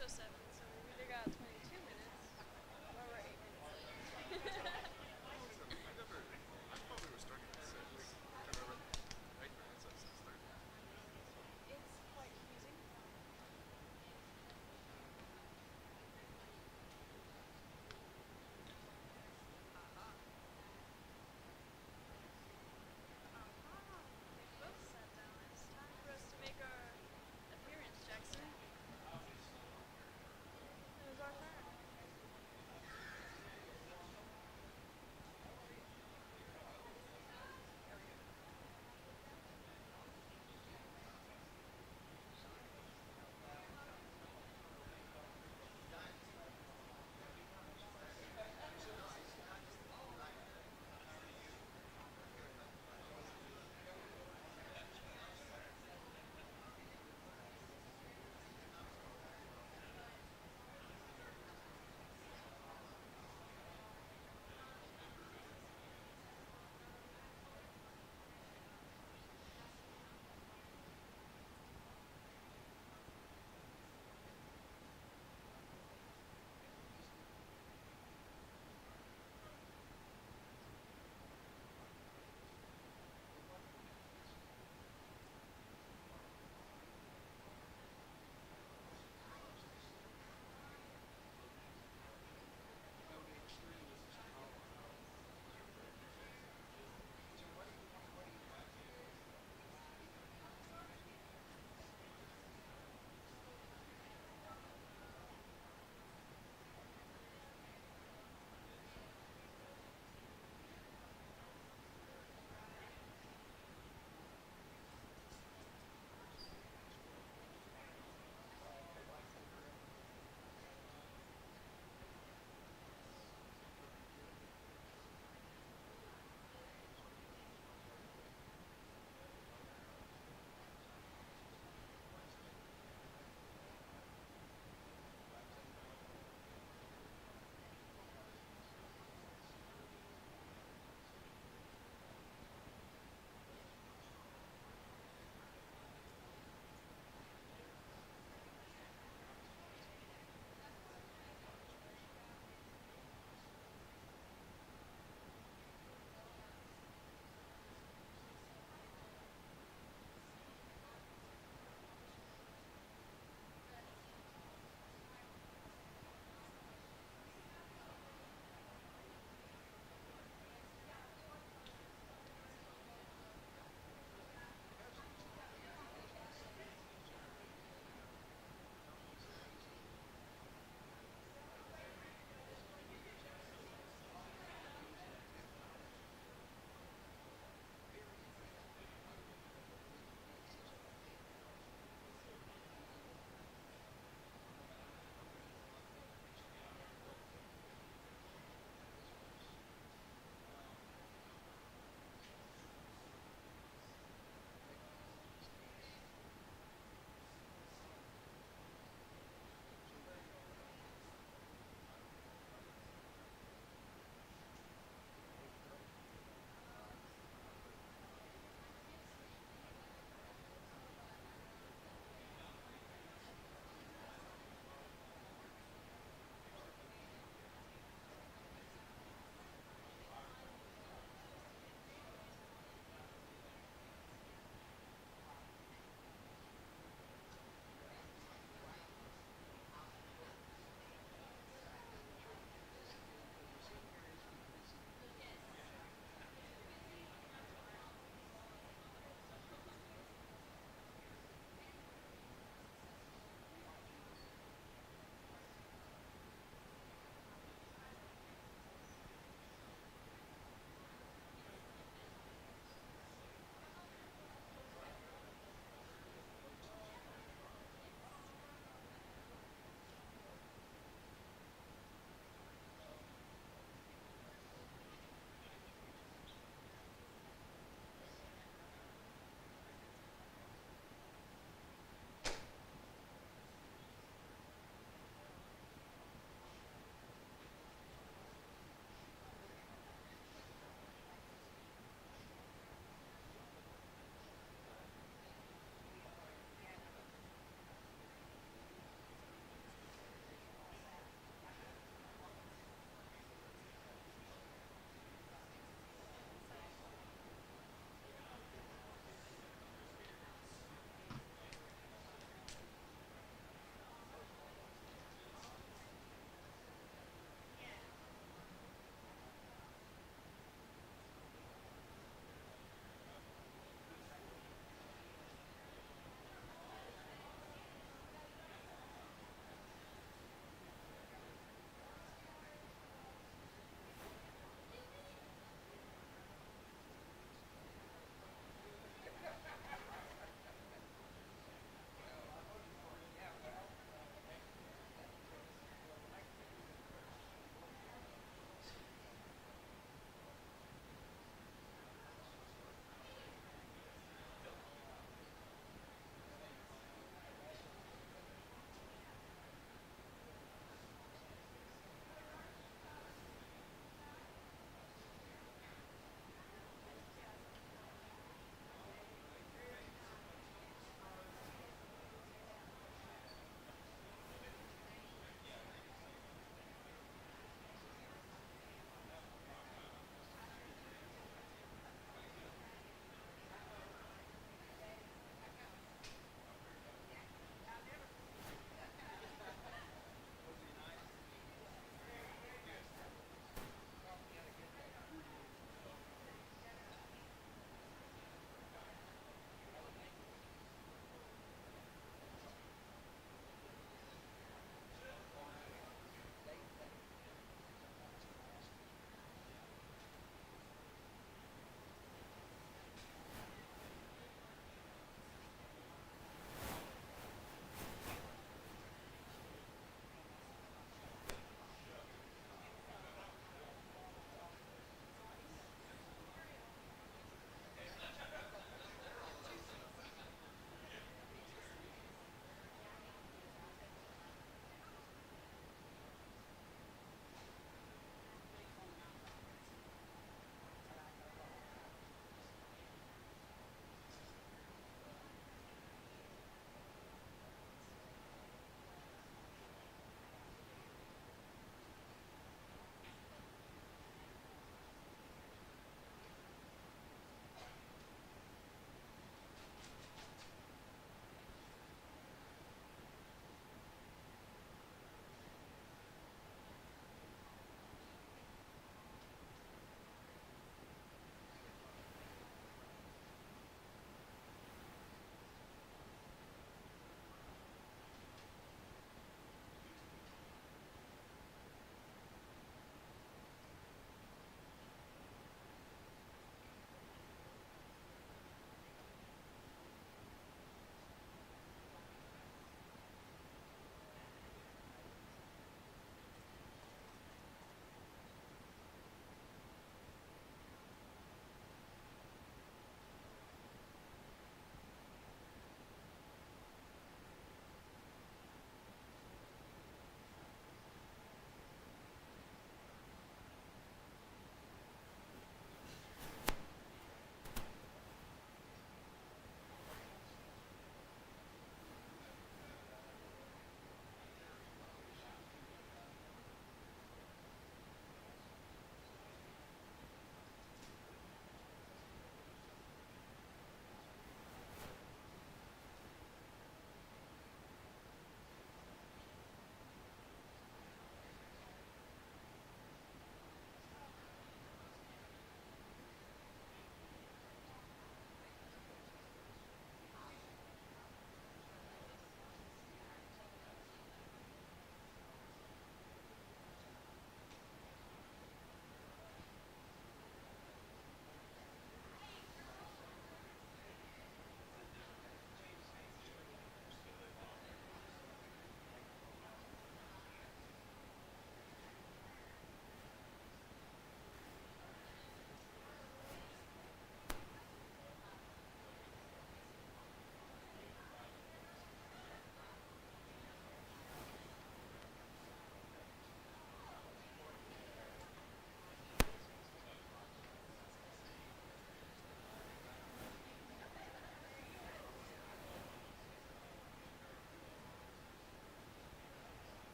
6:07, so we either got 22 minutes or we're 8 minutes late. I thought we were starting at 6. I remember 8 minutes at 6:30. It's quite confusing. Aha. Aha. They both sat down. It's time for us to make our appearance, Jackson. It was our turn.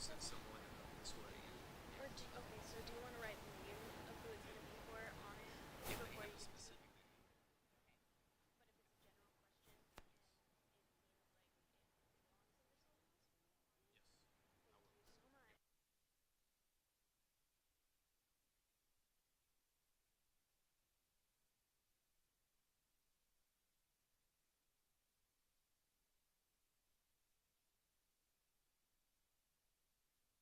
send someone this way. Or okay, so do you want to write the name of who it's going to be for on it Yeah, but you before have you a give it to them? specific name. Okay. Yes, I But if it's a general question and it belongs under someone else, will you do that? will. Thank you so much.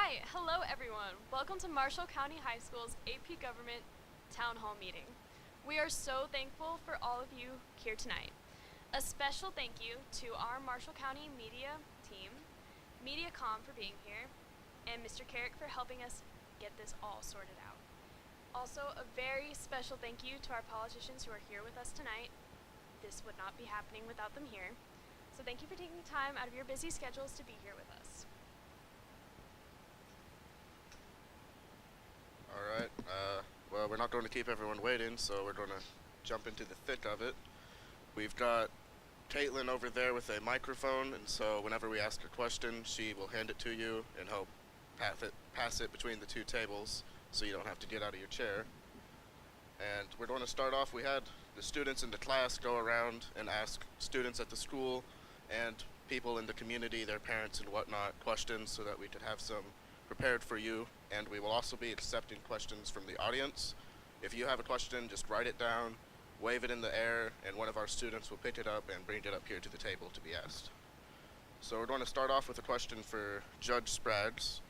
Hi, hello everyone. Welcome to Marshall County High School's AP Government Town Hall meeting. We are so thankful for all of you here tonight. A special thank you to our Marshall County media team, MediaCom for being here, and Mr. Carrick for helping us get this all sorted out. Also, a very special thank you to our politicians who are here with us tonight. This would not be happening without them here. So thank you for taking time out of your busy schedules to be here with us. All right. Well, we're not going to keep everyone waiting, so we're going to jump into the thick of it. We've got Caitlin over there with a microphone, and so whenever we ask a question, she will hand it to you and help pass it between the two tables so you don't have to get out of your chair. And we're going to start off. We had the students in the class go around and ask students at the school and people in the community, their parents and whatnot, questions so that we could have some prepared for you. And we will also be accepting questions from the audience. If you have a question, just write it down, wave it in the air, and one of our students will pick it up and bring it up here to the table to be asked. So we're going to start off with a question for Judge Spraggs.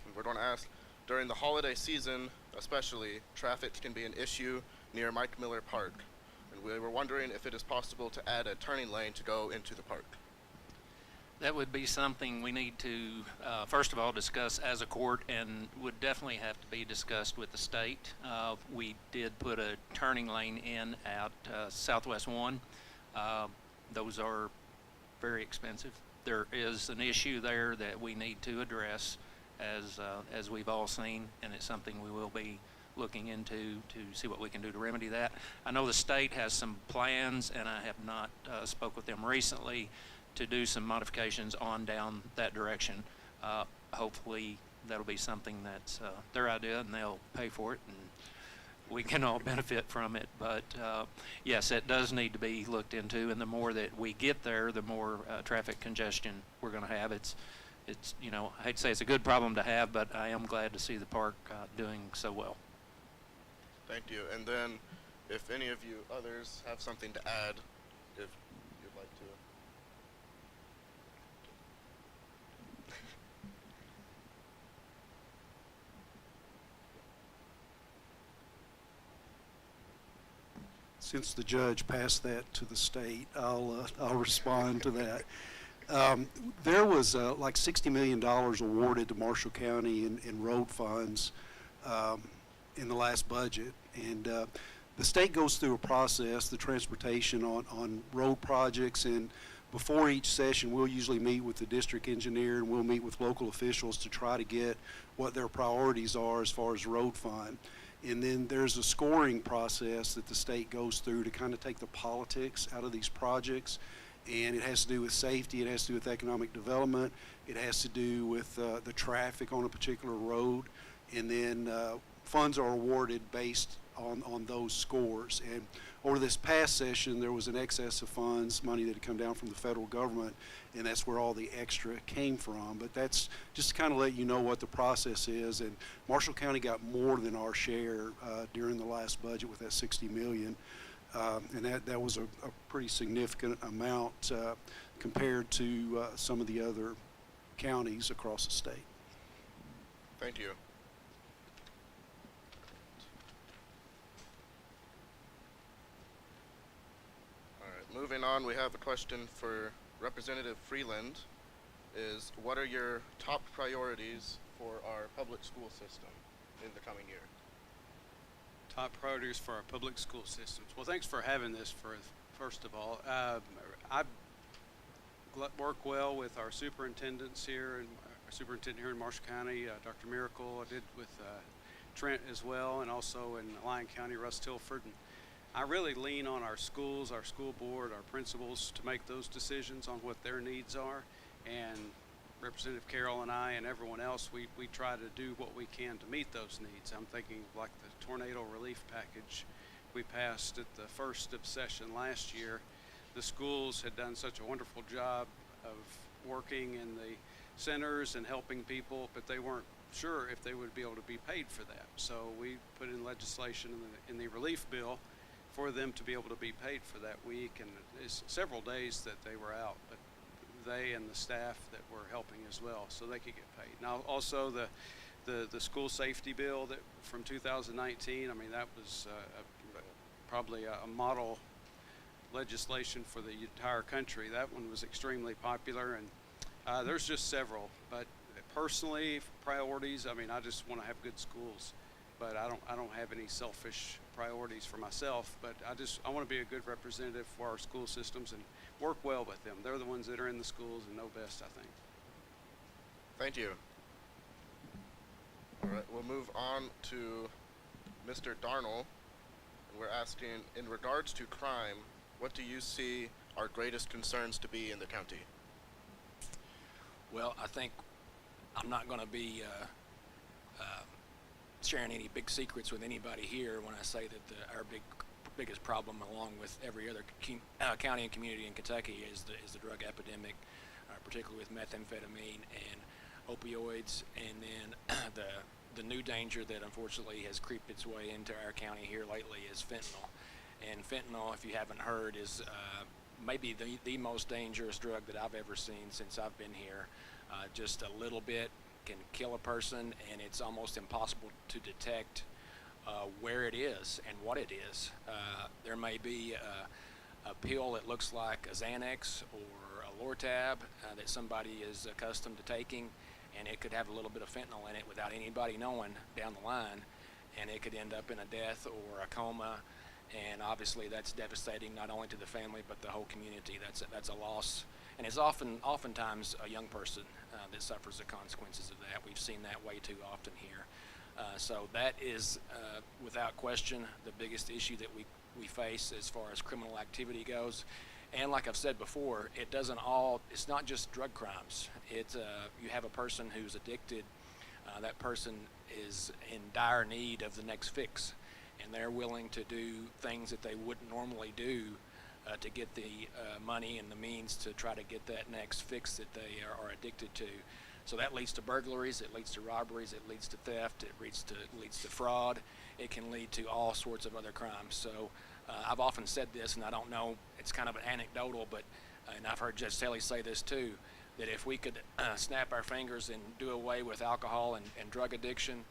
And we're going to ask, during the holiday season especially, traffic can be an issue near Mike Miller Park. And we were wondering if it is possible to add a turning lane to go into the park. That would be something we need to, first of all, discuss as a court, and would definitely have to be discussed with the state. We did put a turning lane in at Southwest 1. Those are very expensive. There is an issue there that we need to address, as we've all seen, and it's something we will be looking into to see what we can do to remedy that. I know the state has some plans, and I have not spoke with them recently, to do some modifications on down that direction. Hopefully that'll be something that's their idea and they'll pay for it and we can all benefit from it. But yes, it does need to be looked into, and the more that we get there, the more traffic congestion we're going to have. It's you know, I hate to say it's a good problem to have, but I am glad to see the park doing so well. Thank you. And then if any of you others have something to add, if you'd like to. Since the judge passed that to the state, I'll respond to that. There was like $60 million awarded to Marshall County in road funds in the last budget, and the state goes through a process, the transportation on road projects, and before each session we'll usually meet with the district engineer and we'll meet with local officials to try to get what their priorities are as far as road fund. And then there's a scoring process that the state goes through to kind of take the politics out of these projects. And it has to do with safety, it has to do with economic development, it has to do with the traffic on a particular road. And then funds are awarded based on those scores. And over this past session, there was an excess of funds, money that had come down from the federal government, and that's where all the extra came from. But that's just to kind of let you know what the process is. And Marshall County got more than our share during the last budget with that $60 million. And that was a pretty significant amount compared to some of the other counties across the state. Thank you. Moving on, we have a question for Representative Freeland. Is what are your top priorities for our public school system in the coming year? Top priorities for our public school systems. Well, thanks for having this. First of all, I work well with our superintendents here, and our superintendent here in Marshall County, Dr. Miracle. I did with Trent as well, and also in Lyon County, Russ Tilford. And I really lean on our schools, our school board, our principals to make those decisions on what their needs are. And Representative Carroll and I and everyone else, we try to do what we can to meet those needs. I'm thinking like the tornado relief package we passed at the first of session last year. The schools had done such a wonderful job of working in the centers and helping people, but they weren't sure if they would be able to be paid for that. So we put in legislation in the relief bill for them to be able to be paid for that week, and it's several days that they were out. But they and the staff that were helping as well, so they could get paid. Now, also the school safety bill that from 2019, I mean, that was probably a model legislation for the entire country. That one was extremely popular, and there's just several. But personally, priorities, I mean, I just want to have good schools, but I don't have any selfish priorities for myself. But I want to be a good representative for our school systems and work well with them. They're the ones that are in the schools and know best, I think. Thank you. All right, we'll move on to Mr. Darnell. And we're asking, in regards to crime, what do you see our greatest concerns to be in the county? Well, I think I'm not going to be sharing any big secrets with anybody here when I say that our biggest problem, along with every other county and community in Kentucky, is the drug epidemic, particularly with methamphetamine and opioids, and then the new danger that unfortunately has creeped its way into our county here lately is fentanyl. And fentanyl, if you haven't heard, is maybe the most dangerous drug that I've ever seen since I've been here. Just a little bit can kill a person, and it's almost impossible to detect where it is and what it is. There may be a pill that looks like a Xanax or a Lortab that somebody is accustomed to taking, and it could have a little bit of fentanyl in it without anybody knowing down the line, and it could end up in a death or a coma. And obviously that's devastating not only to the family but the whole community. That's a loss, and it's oftentimes a young person that suffers the consequences of that. We've seen that way too often here. So that is without question the biggest issue that we face as far as criminal activity goes. And like I've said before, it's not just drug crimes. You have a person who's addicted, that person is in dire need of the next fix, and they're willing to do things that they wouldn't normally do to get the money and the means to try to get that next fix that they are addicted to. So that leads to burglaries, it leads to robberies, it leads to theft, it leads to fraud. It can lead to all sorts of other crimes. So I've often said this, and I don't know, it's kind of an anecdotal, but and I've heard Judge Telle say this too, that if we could snap our fingers and do away with alcohol and drug addiction,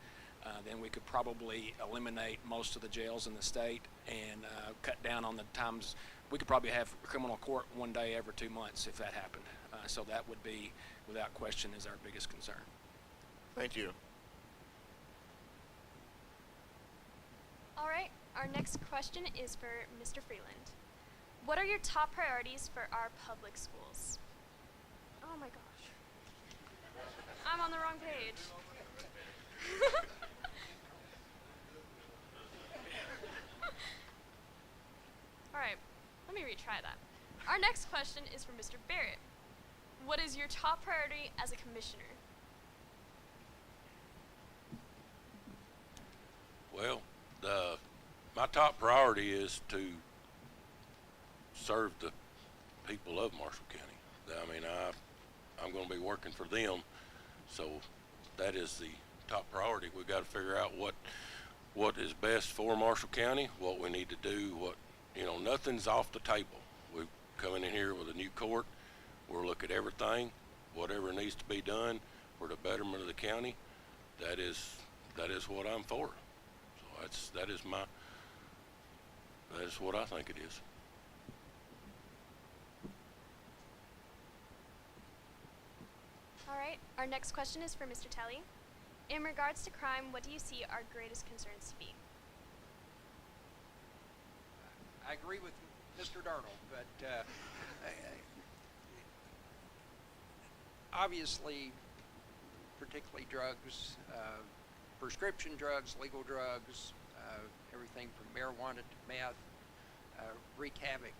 then we could probably eliminate most of the jails in the state and cut down on the times. We could probably have criminal court one day every 2 months if that happened. So that would be, without question, is our biggest concern. Thank you. All right, our next question is for Mr. Freeland. What are your top priorities for our public schools? Oh my gosh. I'm on the wrong page. All right, let me retry that. Our next question is for Mr. Barrett. What is your top priority as a commissioner? Well, my top priority is to serve the people of Marshall County. I mean, I'm going to be working for them, so that is the top priority. We've got to figure out what is best for Marshall County, what we need to do, nothing's off the table. We're coming in here with a new court. We'll look at everything, whatever needs to be done for the betterment of the county. That is what I'm for. So that is what I think it is. All right, our next question is for Mr. Telle. In regards to crime, what do you see our greatest concerns to be? I agree with Mr. Darnell, but obviously, particularly drugs, prescription drugs, legal drugs, everything from marijuana to meth, wreak havoc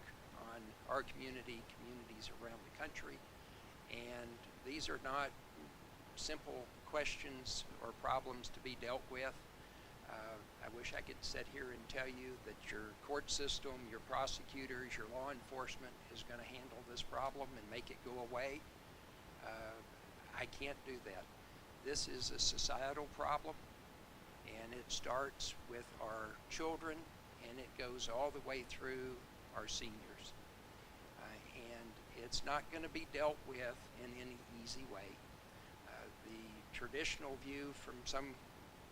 on our communities around the country. And these are not simple questions or problems to be dealt with. I wish I could sit here and tell you that your court system, your prosecutors, your law enforcement is going to handle this problem and make it go away. I can't do that. This is a societal problem, and it starts with our children, and it goes all the way through our seniors. And It's not going to be dealt with in any easy way. The traditional view from some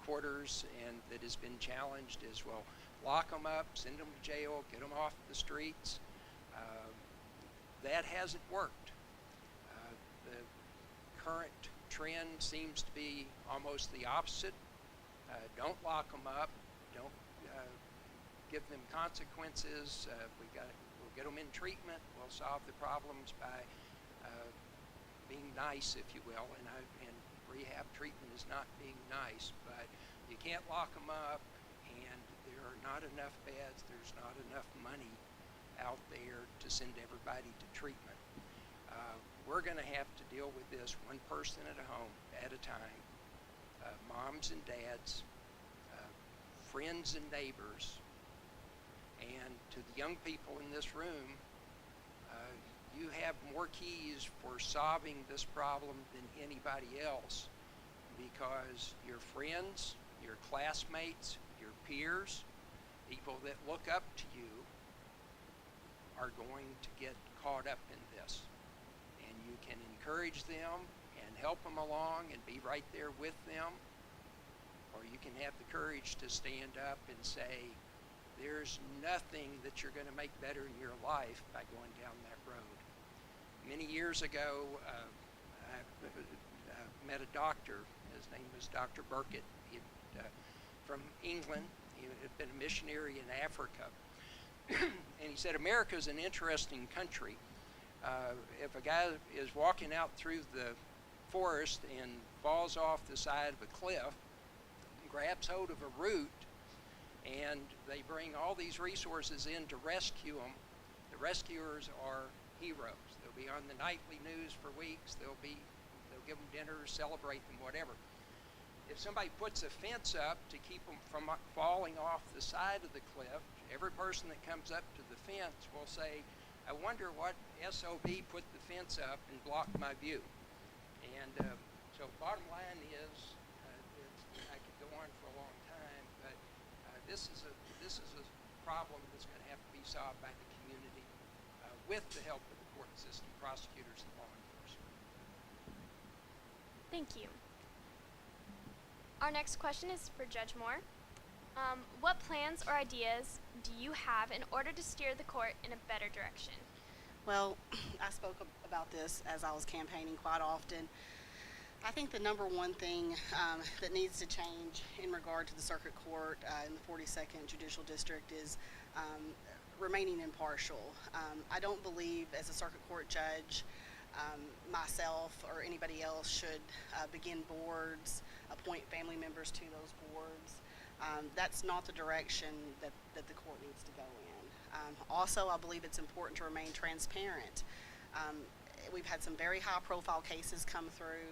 quarters and that has been challenged is, well, lock them up, send them to jail, get them off the streets. That hasn't worked. The current trend seems to be almost the opposite. Don't lock them up. Don't give them consequences. We'll get them in treatment. We'll solve the problems by being nice, if you will. And rehab treatment is not being nice, but you can't lock them up, and there are not enough beds. There's not enough money out there to send everybody to treatment. We're going to have to deal with this one person at a home at a time. Moms and dads, friends and neighbors, and to the young people in this room, you have more keys for solving this problem than anybody else, because your friends, your classmates, your peers, people that look up to you are going to get caught up in this. And you can encourage them and help them along and be right there with them, or you can have the courage to stand up and say, there's nothing that you're going to make better in your life by going down that road. Many years ago, I met a doctor. His name was Dr. Burkett. He from England. He had been a missionary in Africa. And he said, America's an interesting country. If a guy is walking out through the forest and falls off the side of a cliff, grabs hold of a root, and they bring all these resources in to rescue them, the rescuers are heroes. They'll be on the nightly news for weeks. They'll give them dinners, celebrate them, whatever. If somebody puts a fence up to keep them from falling off the side of the cliff, every person that comes up to the fence will say, I wonder what SOB put the fence up and blocked my view. And so bottom line is, I could go on for a long time, but this is a problem that's going to have to be solved by the community with the help of the court system, prosecutors, and law enforcement. Thank you. Our next question is for Judge Moore. What plans or ideas do you have in order to steer the court in a better direction? Well, I spoke about this as I was campaigning quite often. I think the number one thing that needs to change in regard to the circuit court in the 42nd Judicial District is remaining impartial. I don't believe as a circuit court judge myself or anybody else should begin boards, appoint family members to those boards. That's not the direction that the court needs to go in. Also, I believe it's important to remain transparent. We've had some very high profile cases come through,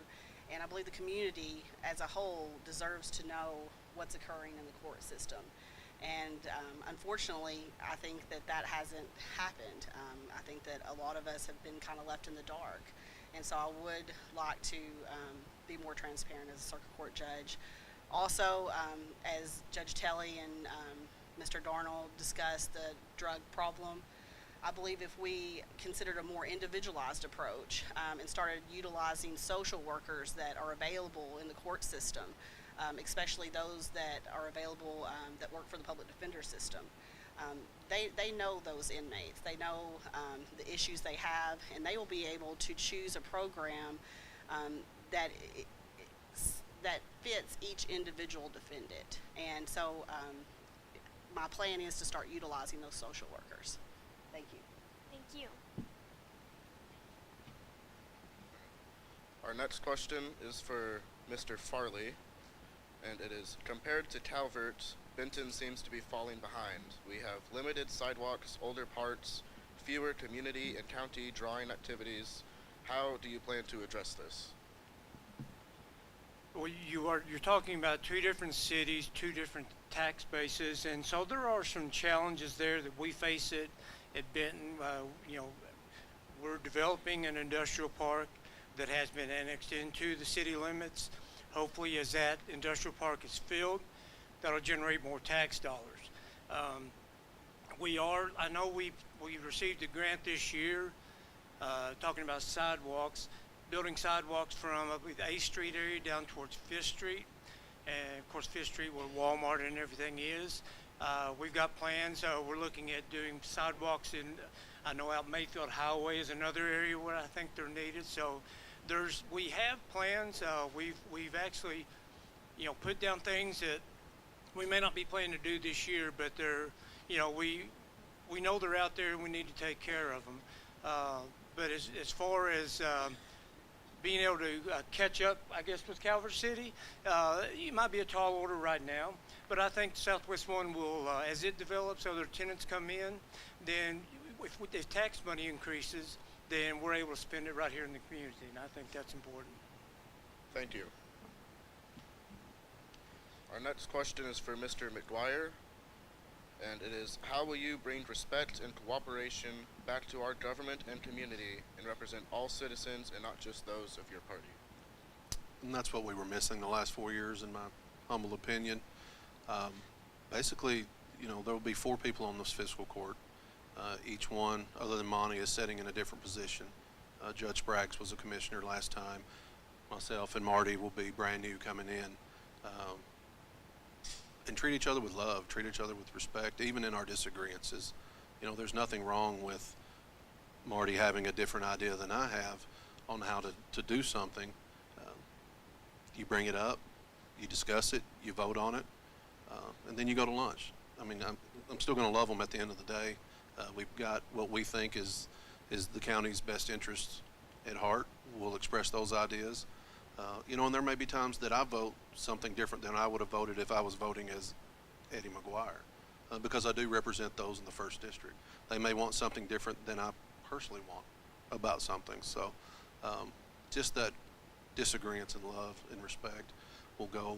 and I believe the community as a whole deserves to know what's occurring in the court system. And unfortunately, I think that hasn't happened. I think that a lot of us have been kind of left in the dark. And so I would like to be more transparent as a circuit court judge. Also, as Judge Telle and Mr. Darnell discussed the drug problem, I believe if we considered a more individualized approach and started utilizing social workers that are available in the court system, especially those that are available that work for the public defender system. They know those inmates. They know the issues they have, and they will be able to choose a program that fits each individual defendant. And so my plan is to start utilizing those social workers. Thank you. Thank you. Our next question is for Mr. Farley, and it is, compared to Calvert, Benton seems to be falling behind. We have limited sidewalks, older parts, fewer community and county drawing activities. How do you plan to address this? Well, you're talking about two different cities, two different tax bases, and so there are some challenges there that we face at Benton. We're developing an industrial park that has been annexed into the city limits. Hopefully, as that industrial park is filled, that'll generate more tax dollars. I know we received a grant this year talking about sidewalks, building sidewalks from, I believe, the 8th Street area down towards 5th Street. And of course, 5th Street where Walmart and everything is. We've got plans. We're looking at doing sidewalks in, I know out Mayfield Highway is another area where I think they're needed. So we have plans. We've actually, put down things that we may not be planning to do this year, but they're, we know they're out there and we need to take care of them. But as far as being able to catch up, I guess, with Calvert City, it might be a tall order right now, but I think Southwest One will, as it develops, other tenants come in, then if tax money increases, then we're able to spend it right here in the community, and I think that's important. Thank you. Our next question is for Mr. McGuire, and it is, how will you bring respect and cooperation back to our government and community and represent all citizens and not just those of your party? And that's what we were missing the last 4 years, in my humble opinion. Basically, there will be 4 people on this fiscal court. Each one, other than Monty, is sitting in a different position. Judge Spraggs was a commissioner last time. Myself and Marty will be brand new coming in. And treat each other with love, treat each other with respect, even in our disagreements. There's nothing wrong with Marty having a different idea than I have on how to do something. You bring it up, you discuss it, you vote on it, and then you go to lunch. I'm still going to love them at the end of the day. We've got what we think is the county's best interests at heart. We'll express those ideas. And there may be times that I vote something different than I would have voted if I was voting as Eddie McGuire, because I do represent those in the 1st District. They may want something different than I personally want about something. So just that disagreements and love and respect will go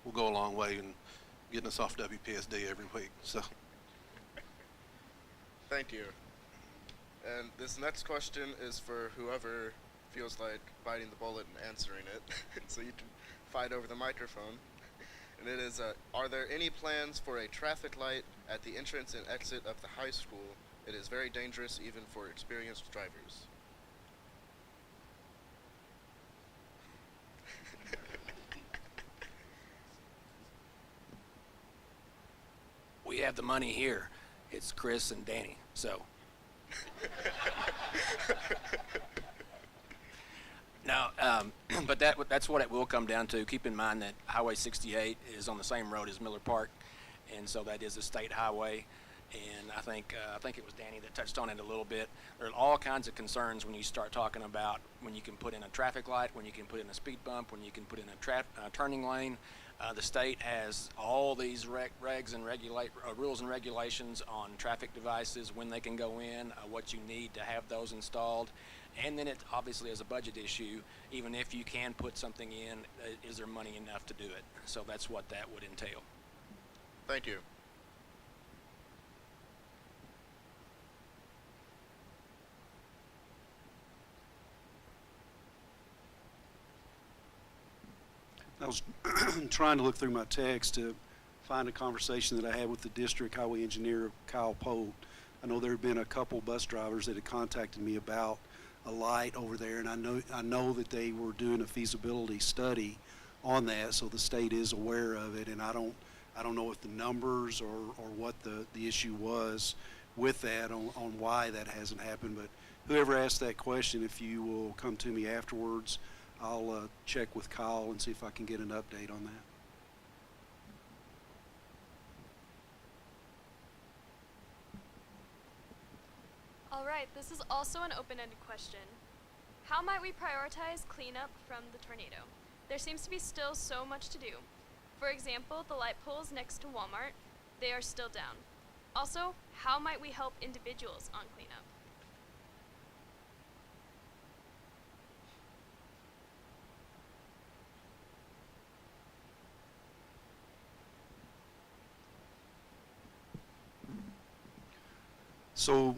a long way in getting us off WPSD every week. So. Thank you. And this next question is for whoever feels like biting the bullet and answering it, so you can fight over the microphone. And it is, are there any plans for a traffic light at the entrance and exit of the high school? It is very dangerous even for experienced drivers. We have the money here. It's Chris and Danny, so. No, but that's what it will come down to. Keep in mind that Highway 68 is on the same road as Miller Park, and so that is a state highway. And I think it was Danny that touched on it a little bit. There are all kinds of concerns when you start talking about when you can put in a traffic light, when you can put in a speed bump, when you can put in a turning lane. The state has all these regs and rules and regulations on traffic devices, when they can go in, what you need to have those installed. And then it obviously is a budget issue. Even if you can put something in, is there money enough to do it? So that's what that would entail. Thank you. I was trying to look through my text to find a conversation that I had with the district highway engineer, Kyle Pope. I know there have been a couple bus drivers that had contacted me about a light over there, and I know that they were doing a feasibility study on that, so the state is aware of it, and I don't know if the numbers or what the issue was with that on why that hasn't happened. But whoever asked that question, if you will come to me afterwards, I'll check with Kyle and see if I can get an update on that. All right, this is also an open-ended question. How might we prioritize cleanup from the tornado? There seems to be still so much to do. For example, the light poles next to Walmart, they are still down. Also, how might we help individuals on cleanup? So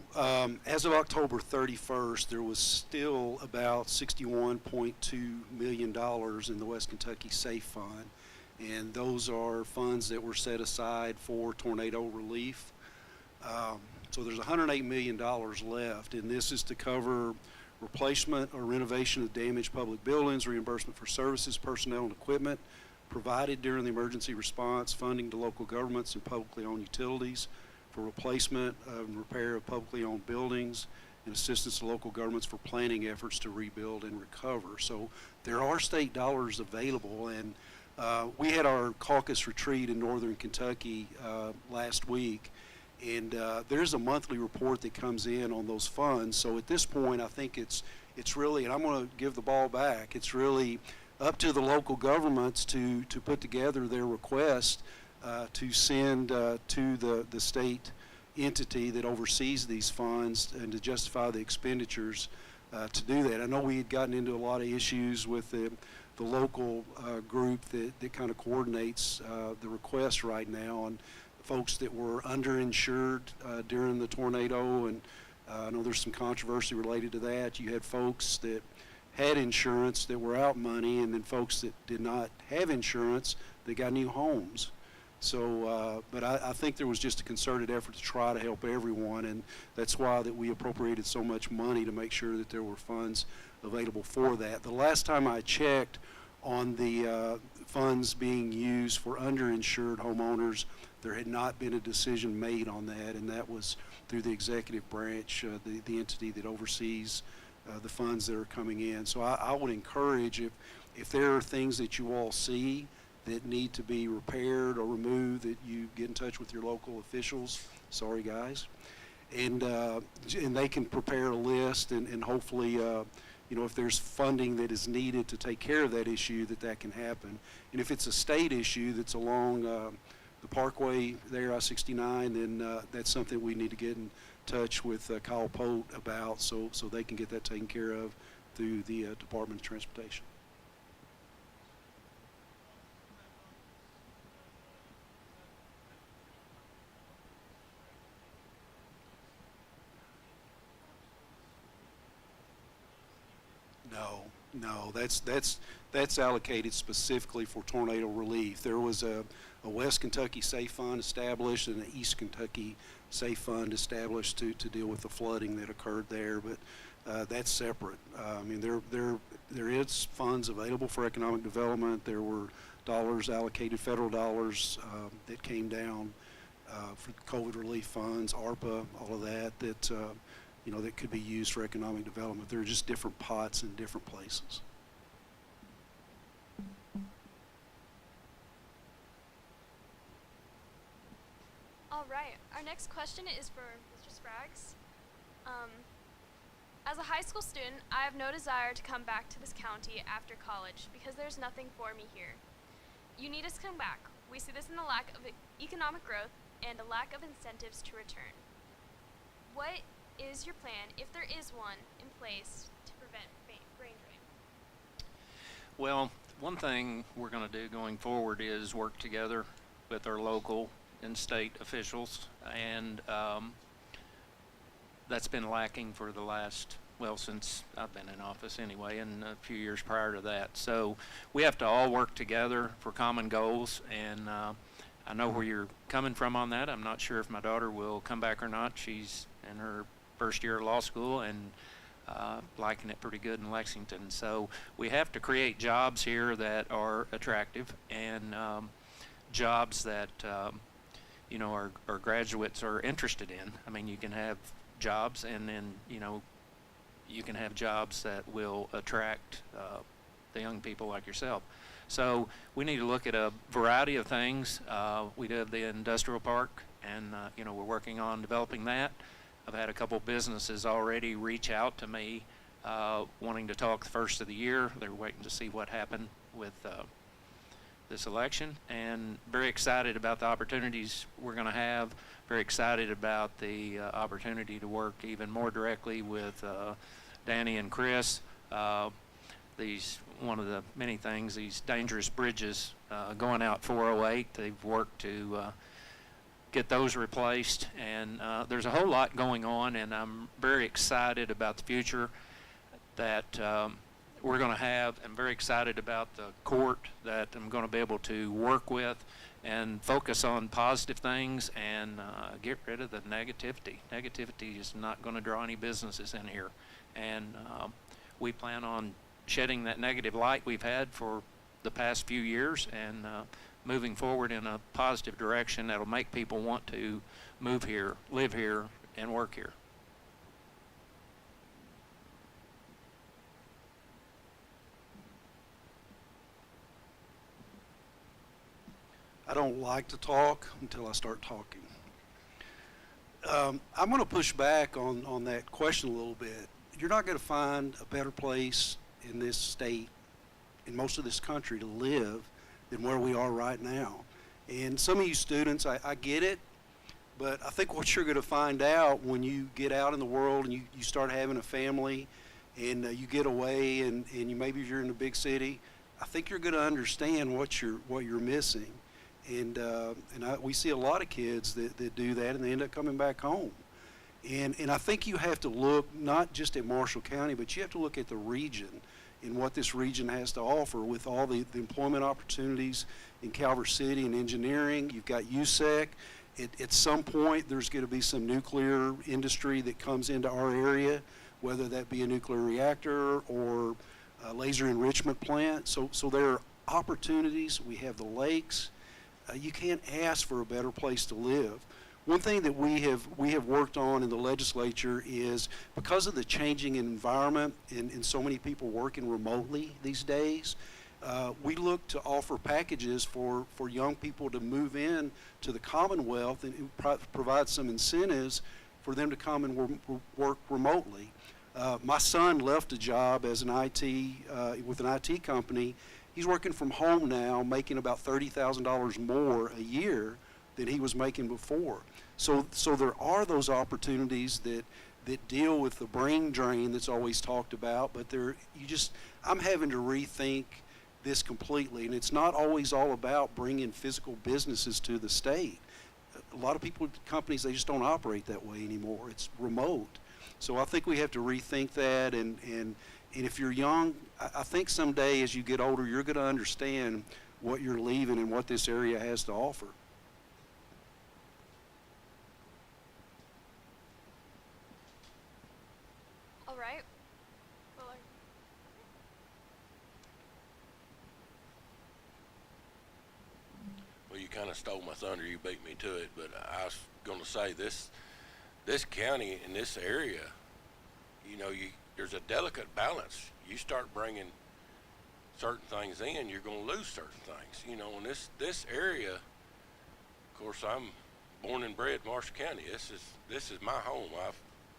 as of October 31st, there was still about $61.2 million in the West Kentucky Safe Fund. And those are funds that were set aside for tornado relief. So there's $108 million left, and this is to cover replacement or renovation of damaged public buildings, reimbursement for services, personnel, and equipment provided during the emergency response, funding to local governments and publicly owned utilities for replacement and repair of publicly owned buildings, and assistance to local governments for planning efforts to rebuild and recover. So there are state dollars available, and we had our caucus retreat in northern Kentucky last week, and there's a monthly report that comes in on those funds. So at this point, I think it's really, and I'm going to give the ball back, it's really up to the local governments to put together their request to send to the state entity that oversees these funds and to justify the expenditures to do that. I know we had gotten into a lot of issues with the local group that kind of coordinates the request right now, and folks that were underinsured during the tornado, and I know there's some controversy related to that. You had folks that had insurance that were out money, and then folks that did not have insurance that got new homes. So, but I think there was just a concerted effort to try to help everyone, and that's why that we appropriated so much money to make sure that there were funds available for that. The last time I checked on the funds being used for underinsured homeowners, there had not been a decision made on that, and that was through the executive branch, the entity that oversees the funds that are coming in. So I would encourage, if there are things that you all see that need to be repaired or removed, that you get in touch with your local officials. Sorry, guys. And they can prepare a list, and hopefully, you know, if there's funding that is needed to take care of that issue, that can happen. And if it's a state issue that's along the parkway there, I-69, then that's something we need to get in touch with Kyle Pote about, so they can get that taken care of through the Department of Transportation. No, that's allocated specifically for tornado relief. There was a West Kentucky Safe Fund established and an East Kentucky Safe Fund established to deal with the flooding that occurred there, but that's separate. I mean, there is funds available for economic development. There were dollars allocated, federal dollars that came down for COVID relief funds, ARPA, all of that you know, that could be used for economic development. There are just different pots in different places. All right, our next question is for Mr. Spraggs. As a high school student, I have no desire to come back to this county after college because there's nothing for me here. You need us to come back. We see this in the lack of economic growth and a lack of incentives to return. What is your plan, if there is one, in place to prevent brain drain? Well, one thing we're going to do going forward is work together with our local and state officials, and that's been lacking for the last, well, since I've been in office anyway, and a few years prior to that. So we have to all work together for common goals, and I know where you're coming from on that. I'm not sure if my daughter will come back or not. She's in her first year of law school and liking it pretty good in Lexington. So we have to create jobs here that are attractive, and jobs that you know, our graduates are interested in. I mean, you can have jobs, and then, you know, you can have jobs that will attract the young people like yourself. So we need to look at a variety of things. We do have the industrial park, and you know, we're working on developing that. I've had a couple businesses already reach out to me wanting to talk the first of the year. They're waiting to see what happened with this election, and very excited about the opportunities we're going to have. Very excited about the opportunity to work even more directly with Danny and Chris. One of the many things, these dangerous bridges going out 408, they've worked to get those replaced, and there's a whole lot going on, and I'm very excited about the future that we're going to have. I'm very excited about the court that I'm going to be able to work with and focus on positive things and get rid of the negativity. Negativity is not going to draw any businesses in here, And we plan on shedding that negative light we've had for the past few years and moving forward in a positive direction that'll make people want to move here, live here, and work here. I don't like to talk until I start talking. I'm going to push back on that question a little bit. You're not going to find a better place in this state, in most of this country, to live than where we are right now. And some of you students, I get it, but I think what you're going to find out when you get out in the world and you start having a family and you get away and maybe you're in a big city, I think you're going to understand what you're missing. And we see a lot of kids that do that, and they end up coming back home. And I think you have to look not just at Marshall County, but you have to look at the region and what this region has to offer with all the employment opportunities in Calvert City and engineering. You've got USEC. At some point, there's going to be some nuclear industry that comes into our area, whether that be a nuclear reactor or a laser enrichment plant. So there are opportunities. We have the lakes. You can't ask for a better place to live. One thing that we have worked on in the legislature is, because of the changing environment and so many people working remotely these days, we look to offer packages for young people to move in to the Commonwealth and provide some incentives for them to come and work remotely. My son left a job as an with an IT company. He's working from home now, making about $30,000 more a year than he was making before. So there are those opportunities that deal with the brain drain that's always talked about, but I'm having to rethink this completely, and it's not always all about bringing physical businesses to the state. A lot of companies, they just don't operate that way anymore. It's remote. So I think we have to rethink that, and if you're young, I think someday as you get older, you're going to understand what you're leaving and what this area has to offer. All right. Well, you kind of stole my thunder. You beat me to it, but I was going to say this county in this area, there's a delicate balance. You start bringing certain things in, you're going to lose certain things. In this area, of course, I'm born and bred Marshall County. This is my home.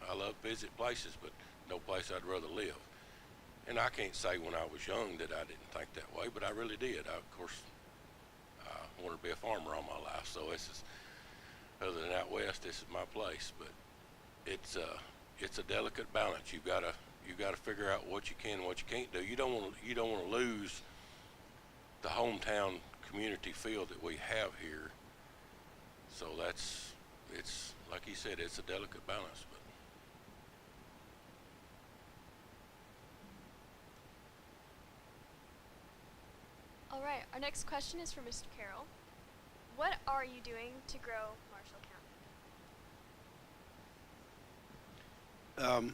I love visit places, but no place I'd rather live. And I can't say when I was young that I didn't think that way, but I really did. Of course, I wanted to be a farmer all my life, so other than out west, this is my place. But it's a delicate balance. You've got to figure out what you can and what you can't do. You don't want to lose the hometown community feel that we have here. So it's like he said, it's a delicate balance. All right, our next question is for Mr. Carroll. What are you doing to grow Marshall County?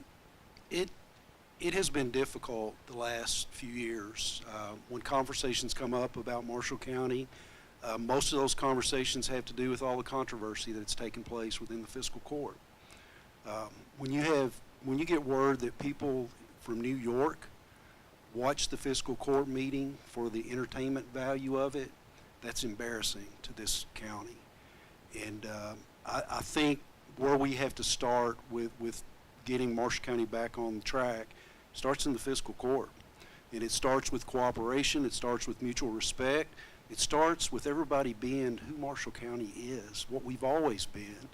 It has been difficult the last few years. When conversations come up about Marshall County, most of those conversations have to do with all the controversy that's taken place within the fiscal court. When you get word that people from New York watch the fiscal court meeting for the entertainment value of it, that's embarrassing to this county. And I think where we have to start with getting Marshall County back on track starts in the fiscal court. And it starts with cooperation, it starts with mutual respect, it starts with everybody being who Marshall County is, what we've always been.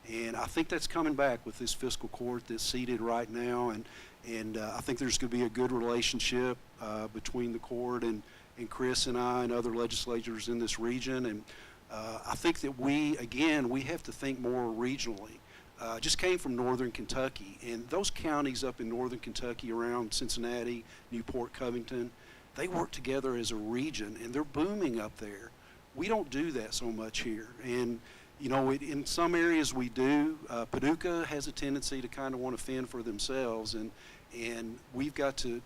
And I think that's coming back with this fiscal court that's seated right now, and I think there's going to be a good relationship between the court and Chris and I and other legislators in this region. And I think that we have to think more regionally. Just came from northern Kentucky, and those counties up in northern Kentucky around Cincinnati, Newport, Covington, they work together as a region, and they're booming up there. We don't do that so much here. And in some areas we do. Paducah has a tendency to kind of want to fend for themselves, and And we've got to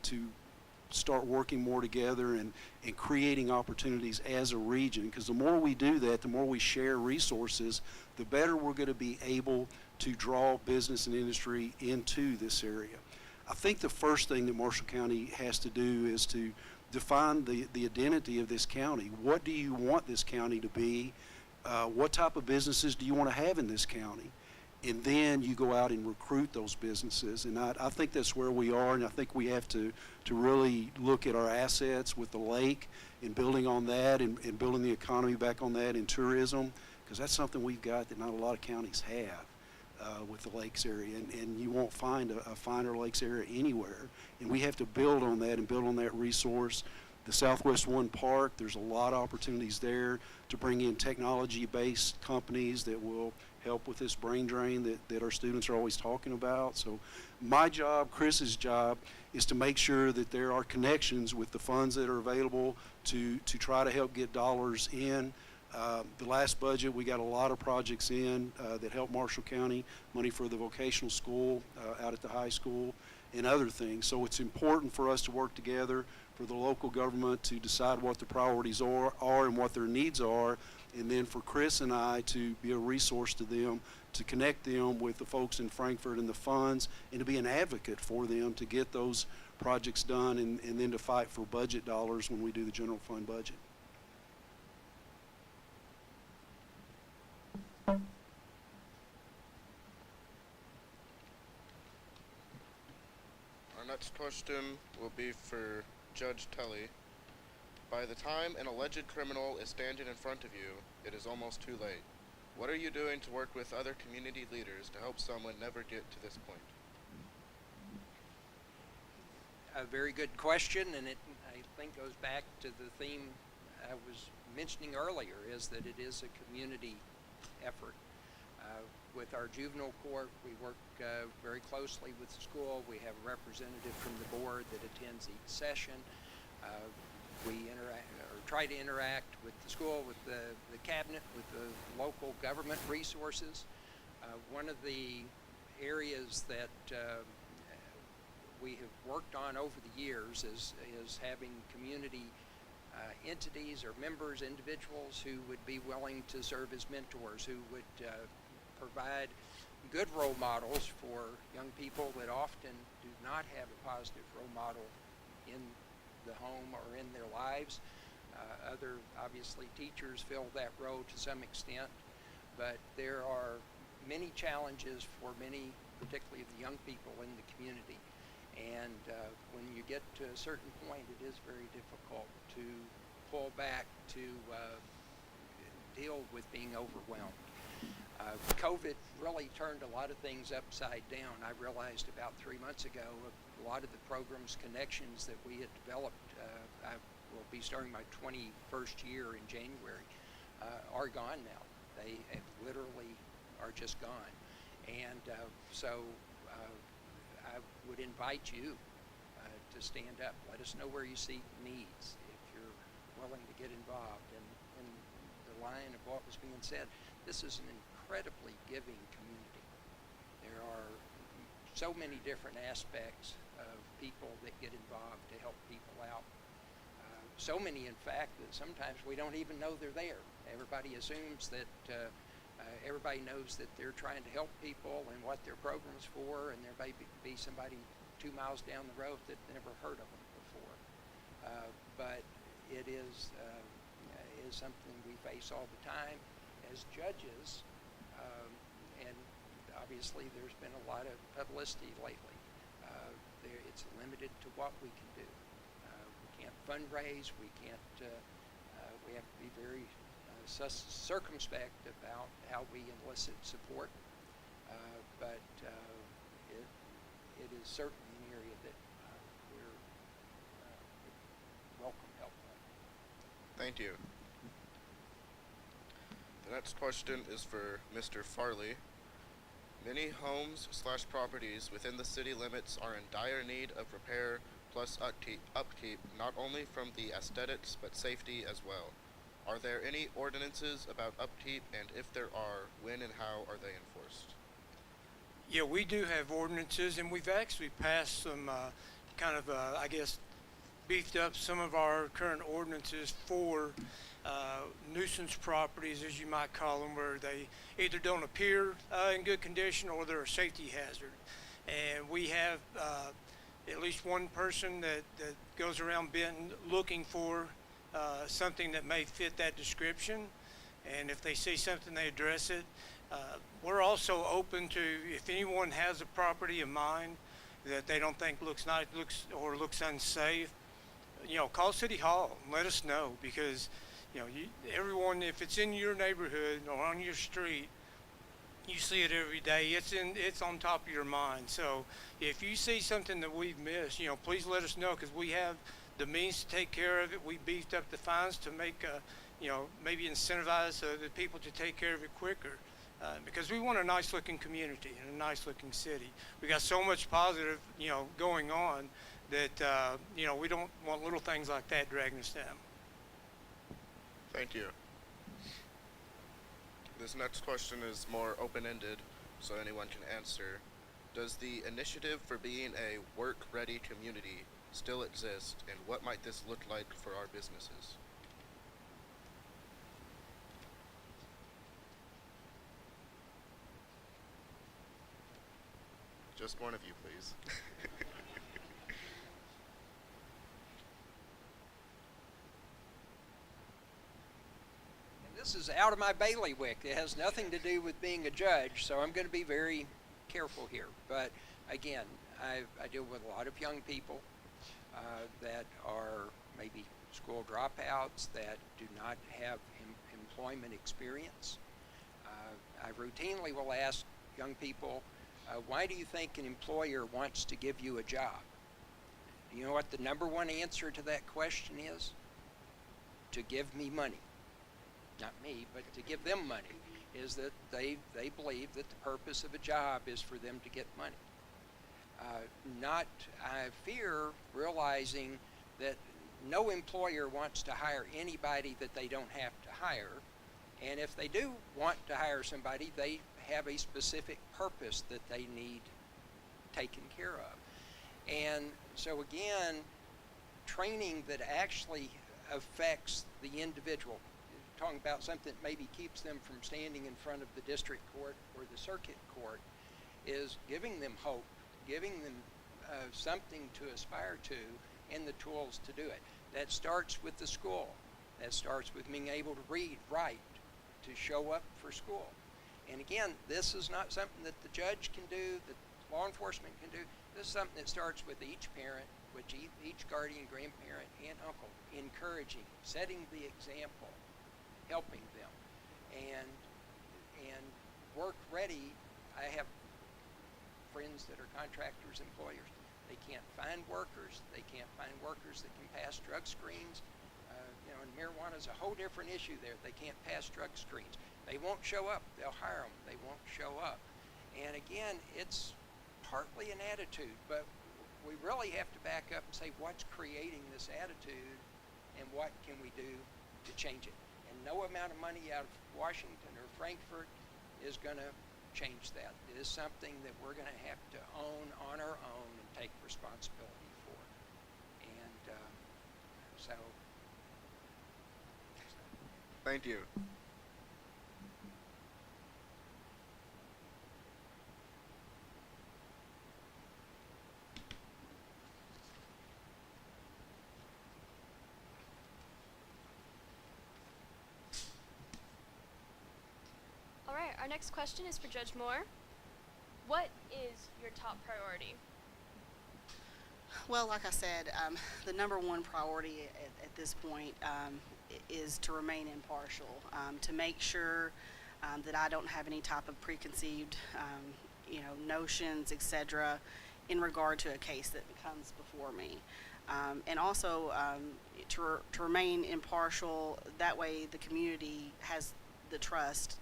start working more together and creating opportunities as a region, because the more we do that, the more we share resources, the better we're going to be able to draw business and industry into this area. I think the first thing that Marshall County has to do is to define the identity of this county. What do you want this county to be? What type of businesses do you want to have in this county? And then you go out and recruit those businesses. And I think that's where we are, and I think we have to really look at our assets with the lake and building on that and building the economy back on that and tourism, because that's something we've got that not a lot of counties have with the lakes area. And you won't find a finer lakes area anywhere. And we have to build on that and build on that resource. The Southwest One Park, there's a lot of opportunities there to bring in technology-based companies that will help with this brain drain that our students are always talking about. So my job, Chris's job, is to make sure that there are connections with the funds that are available to try to help get dollars in. The last budget, we got a lot of projects in that help Marshall County, money for the vocational school out at the high school and other things. So it's important for us to work together, for the local government to decide what the priorities are and what their needs are, and then for Chris and I to be a resource to them, to connect them with the folks in Frankfort and the funds, and to be an advocate for them to get those projects done, and then to fight for budget dollars when we do the general fund budget. Our next question will be for Judge Telle. By the time an alleged criminal is standing in front of you, it is almost too late. What are you doing to work with other community leaders to help someone never get to this point? A very good question, and it, I think, goes back to the theme I was mentioning earlier, is that it is a community effort. With our juvenile court, we work very closely with the school. We have a representative from the board that attends each session. We interact, or try to interact with the school, with the cabinet, with the local government resources. One of the areas that we have worked on over the years is having community entities or members, individuals who would be willing to serve as mentors, who would provide good role models for young people that often do not have a positive role model in the home or in their lives. Other, obviously, teachers fill that role to some extent, but there are many challenges for many, particularly the young people in the community. And when you get to a certain point, it is very difficult to pull back to deal with being overwhelmed. COVID really turned a lot of things upside down. I realized about 3 months ago a lot of the programs, connections that we had developed, I will be starting my 21st year in January, are gone now. They literally are just gone. And so I would invite you to stand up. Let us know where you see needs, if you're willing to get involved. And in the line of what was being said, this is an incredibly giving community. There are so many different aspects of people that get involved to help people out. So many, in fact, that sometimes we don't even know they're there. Everybody assumes that everybody knows that they're trying to help people and what their program's for, and there may be somebody 2 miles down the road that never heard of them before. But it is something we face all the time as judges, and obviously there's been a lot of publicity lately. It's limited to what we can do. We can't fundraise, we can't, we have to be very circumspect about how we elicit support, but it is certainly an area that we're welcome help on. Thank you. The next question is for Mr. Farley. Many homes/properties within the city limits are in dire need of repair plus upkeep, not only from the aesthetics but safety as well. Are there any ordinances about upkeep, and if there are, when and how are they enforced? Yeah, we do have ordinances, and we've actually passed some I guess, beefed up some of our current ordinances for nuisance properties, as you might call them, where they either don't appear in good condition or they're a safety hazard. And we have at least one person that goes around Benton looking for something that may fit that description. And if they see something, they address it. We're also open to, if anyone has a property of mine that they don't think looks nice, looks unsafe, call City Hall and let us know, because everyone, if it's in your neighborhood or on your street, you see it every day. It's on top of your mind. So if you see something that we've missed, please let us know, because we have the means to take care of it. We beefed up the fines to make, maybe incentivize the people to take care of it quicker, because we want a nice looking community and a nice looking city. We got so much positive, going on that, we don't want little things like that dragging us down. Thank you. This next question is more open-ended, so anyone can answer. Does the initiative for being a work-ready community still exist, and what might this look like for our businesses? Just one of you, please. This is out of my bailiwick. It has nothing to do with being a judge, so I'm going to be very careful here. But again, I deal with a lot of young people that are maybe school dropouts, that do not have employment experience. I routinely will ask young people, why do you think an employer wants to give you a job? Do you know what the number one answer to that question is? To give me money. Not me, but to give them money, is that they believe that the purpose of a job is for them to get money. I fear realizing that no employer wants to hire anybody that they don't have to hire, and if they do want to hire somebody, they have a specific purpose that they need taken care of. And so again, training that actually affects the individual, talking about something that maybe keeps them from standing in front of the district court or the circuit court, is giving them hope, giving them something to aspire to and the tools to do it. That starts with the school. That starts with being able to read, write, to show up for school. And again, this is not something that the judge can do, that law enforcement can do. This is something that starts with each parent, with each guardian, grandparent, and uncle, encouraging, setting the example, helping them, and work ready. I have friends that are contractors, employers. They can't find workers. They can't find workers that can pass drug screens. And marijuana is a whole different issue there. They can't pass drug screens. They won't show up. They'll hire them. They won't show up. And again, it's partly an attitude, but we really have to back up and say, what's creating this attitude, and what can we do to change it? And no amount of money out of Washington or Frankfurt is going to change that. It is something that we're going to have to own on our own and take responsibility for. And so. Thank you. All right, our next question is for Judge Moore. What is your top priority? Well, like I said, the number one priority at this point is to remain impartial, to make sure that I don't have any type of preconceived, notions, etc., in regard to a case that comes before me. And also to remain impartial, that way the community has the trust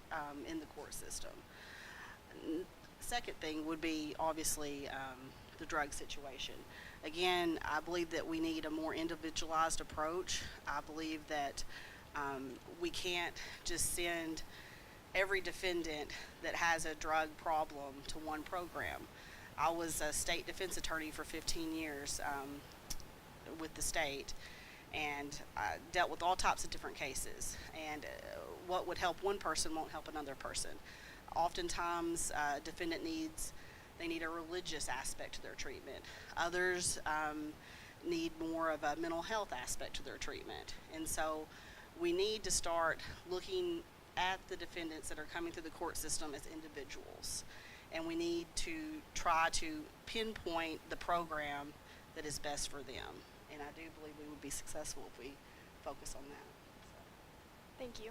in the court system. Second thing would be obviously the drug situation. Again, I believe that we need a more individualized approach. I believe that we can't just send every defendant that has a drug problem to one program. I was a state defense attorney for 15 years with the state, and I dealt with all types of different cases. And what would help one person won't help another person. Oftentimes, a defendant they need a religious aspect to their treatment. Others need more of a mental health aspect to their treatment. And so we need to start looking at the defendants that are coming through the court system as individuals. And we need to try to pinpoint the program that is best for them. And I do believe we would be successful if we focus on that. Thank you.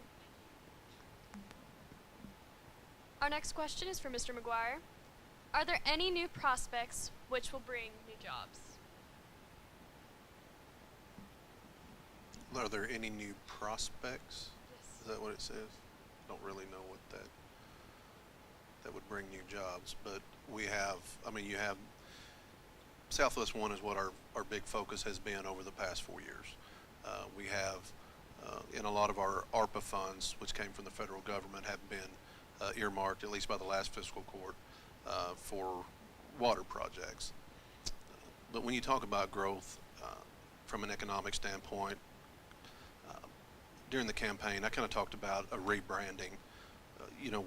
Our next question is for Mr. McGuire. Are there any new prospects which will bring new jobs? Are there any new prospects? Yes. Is that what it says? I don't really know what that would bring new jobs, but we have, I mean, you have, Southwest One is what our big focus has been over the past 4 years. We have, in a lot of our ARPA funds, which came from the federal government, have been earmarked, at least by the last fiscal court, for water projects. But when you talk about growth from an economic standpoint, during the campaign, I kind of talked about a rebranding. You know,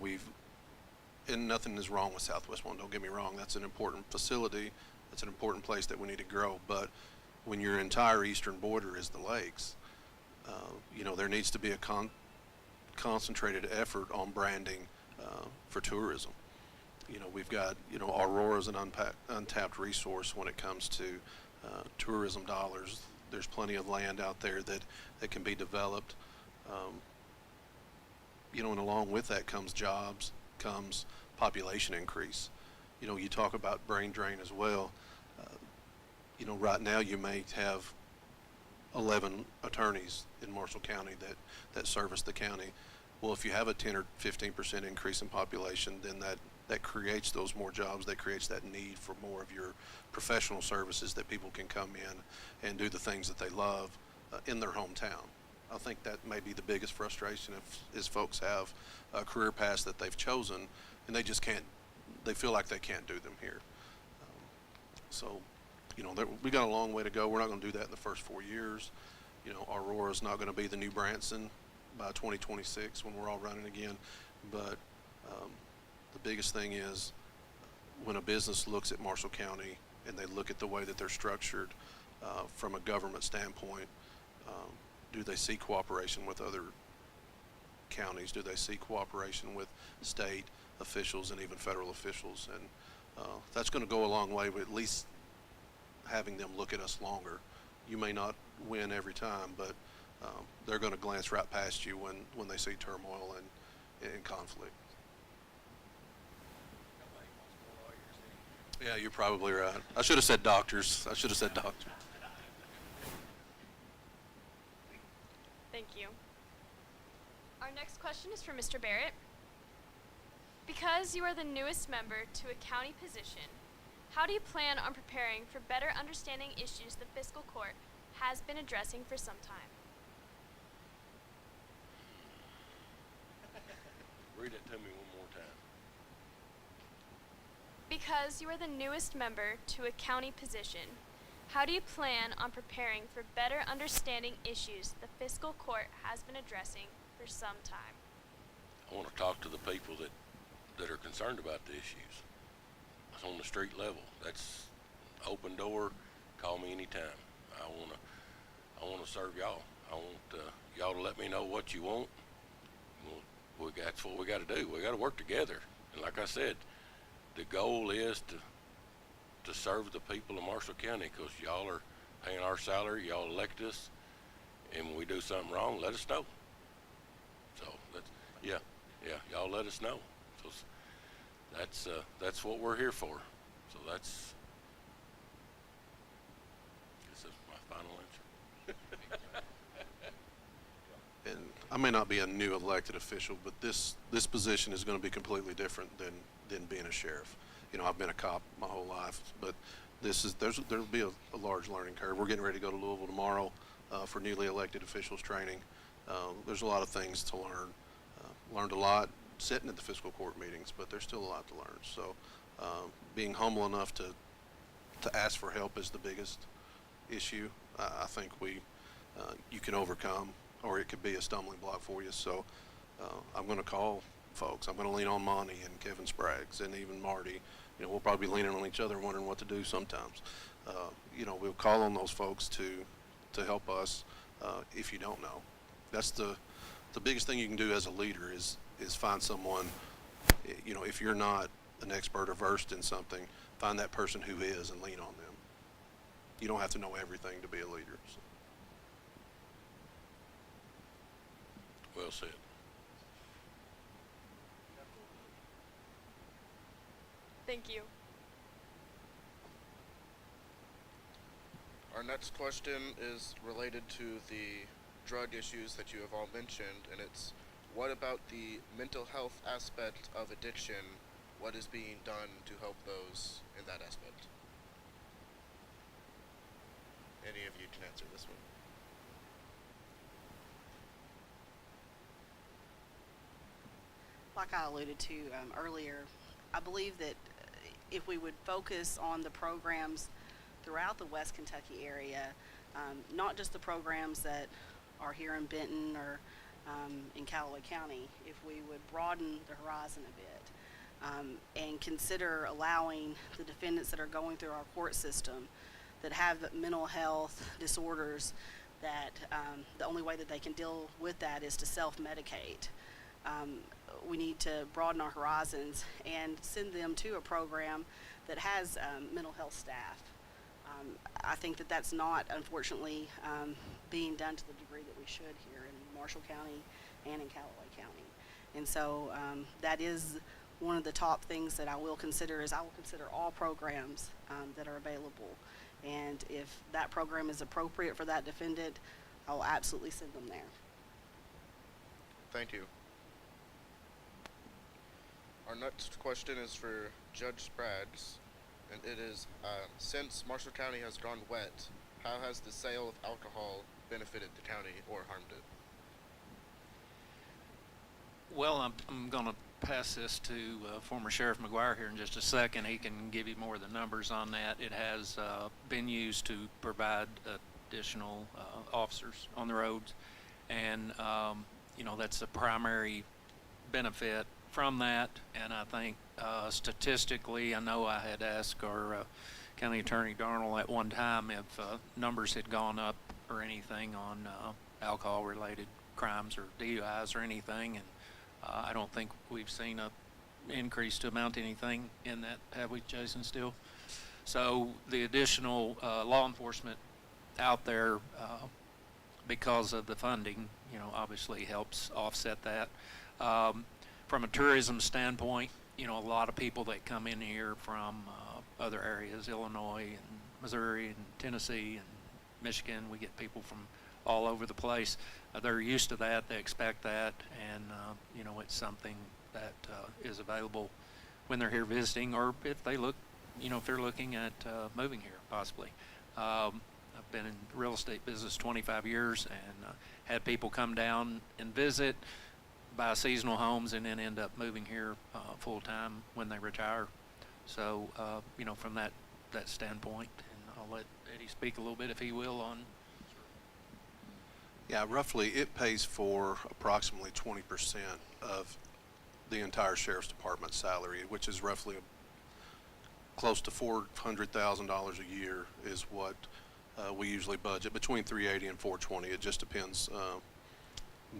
and nothing is wrong with Southwest One, don't get me wrong. That's an important facility. That's an important place that we need to grow. But when your entire eastern border is the lakes, you know, there needs to be a concentrated effort on branding for tourism. You know, we've got, you know, Aurora is an untapped resource when it comes to tourism dollars. There's plenty of land out there that can be developed. You know, and along with that comes jobs, comes population increase. You know, you talk about brain drain as well. You know, right now you may have 11 attorneys in Marshall County that service the county. Well, if you have a 10 or 15% increase in population, then that creates those more jobs. That creates that need for more of your professional services, that people can come in and do the things that they love in their hometown. I think that may be the biggest frustration is folks have career paths that they've chosen and they just can't, they feel like they can't do them here. So, you know, we got a long way to go. We're not going to do that in the first 4 years. You know, Aurora's not going to be the new Branson by 2026 when we're all running again. But the biggest thing is when a business looks at Marshall County and they look at the way that they're structured from a government standpoint, do they see cooperation with other counties? Do they see cooperation with state officials and even federal officials? And that's going to go a long way with at least having them look at us longer. You may not win every time, but they're going to glance right past you when they see turmoil and conflict. Yeah, you're probably right. I should have said doctors. Thank you. Our next question is for Mr. Barrett. Because you are the newest member to a county position, how do you plan on preparing for better understanding issues the fiscal court has been addressing for some time? Read it to me one more time. Because you are the newest member to a county position, how do you plan on preparing for better understanding issues the fiscal court has been addressing for some time? I want to talk to the people that are concerned about the issues. It's on the street level. That's open door. Call me anytime. I want to serve y'all. I want y'all to let me know what you want. That's what we got to do. We got to work together. And like I said, the goal is to serve the people of Marshall County, because y'all are paying our salary. Y'all elect us, and when we do something wrong, let us know. So y'all let us know. So that's what we're here for. So that's my final answer. And I may not be a new elected official, but this position is going to be completely different than being a sheriff. You know, I've been a cop my whole life, but there'll be a large learning curve. We're getting ready to go to Louisville tomorrow for newly elected officials training. There's a lot of things to learn. Learned a lot sitting at the fiscal court meetings, but there's still a lot to learn. So being humble enough to ask for help is the biggest issue. I think you can overcome, or it could be a stumbling block for you. So I'm going to call folks. I'm going to lean on Monty and Kevin Spraggs and even Marty. You know, we'll probably be leaning on each other, wondering what to do sometimes. You know, we'll call on those folks to help us if you don't know. That's the biggest thing you can do as a leader is find someone. You know, if you're not an expert or versed in something, find that person who is and lean on them. You don't have to know everything to be a leader. So. Well said. Thank you. Our next question is related to the drug issues that you have all mentioned, and it's, what about the mental health aspect of addiction? What is being done to help those in that aspect? Any of you can answer this one. Like I alluded to earlier, I believe that if we would focus on the programs throughout the West Kentucky area, not just the programs that are here in Benton or in Callaway County, if we would broaden the horizon a bit and consider allowing the defendants that are going through our court system that have mental health disorders, that the only way that they can deal with that is to self-medicate. We need to broaden our horizons and send them to a program that has mental health staff. I think that that's not, unfortunately, being done to the degree that we should here in Marshall County and in Callaway County. And so that is one of the top things that I will consider. Is I will consider all programs that are available. And if that program is appropriate for that defendant, I will absolutely send them there. Thank you. Our next question is for Judge Spraggs, and it is, since Marshall County has gone wet, how has the sale of alcohol benefited the county or harmed it? Well, I'm going to pass this to former Sheriff McGuire here in just a second. He can give you more of the numbers on that. It has been used to provide additional officers on the roads, and you know, that's the primary benefit from that. And I think statistically, I know I had asked our County Attorney Darnell at one time if numbers had gone up or anything on alcohol-related crimes or DUIs or anything, and I don't think we've seen a increase to amount to anything in that, have we, Jason, still? So the additional law enforcement out there, because of the funding, you know, obviously helps offset that. From a tourism standpoint, you know, a lot of people that come in here from other areas, Illinois and Missouri and Tennessee and Michigan, we get people from all over the place. They're used to that, they expect that, and you know, it's something that is available when they're here visiting, or if they look, you know, if they're looking at moving here possibly. I've been in the real estate business 25 years and had people come down and visit, buy seasonal homes, and then end up moving here full time when they retire. So you know, from that standpoint, and I'll let Eddie speak a little bit if he will on. Yeah, roughly it pays for approximately 20% of the entire Sheriff's Department salary, which is roughly close to $400,000 a year is what we usually budget, between $380 and $420. It just depends.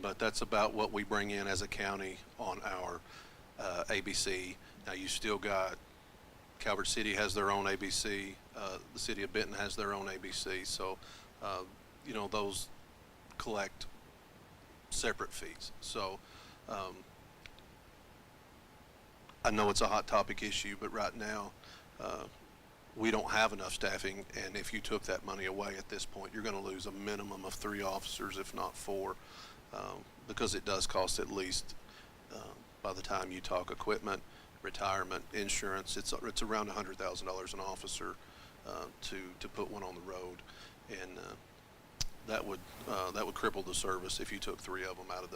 But that's about what we bring in as a county on our ABC. Now you still got Calvert City has their own ABC. The city of Benton has their own ABC. So, you know, those collect separate fees. So I know it's a hot topic issue, but right now we don't have enough staffing, and if you took that money away at this point, you're going to lose a minimum of 3 officers, if not 4, because it does cost at least, by the time you talk equipment, retirement, insurance, it's around $100,000 an officer to put one on the road. And that would cripple the service if you took 3 of them out of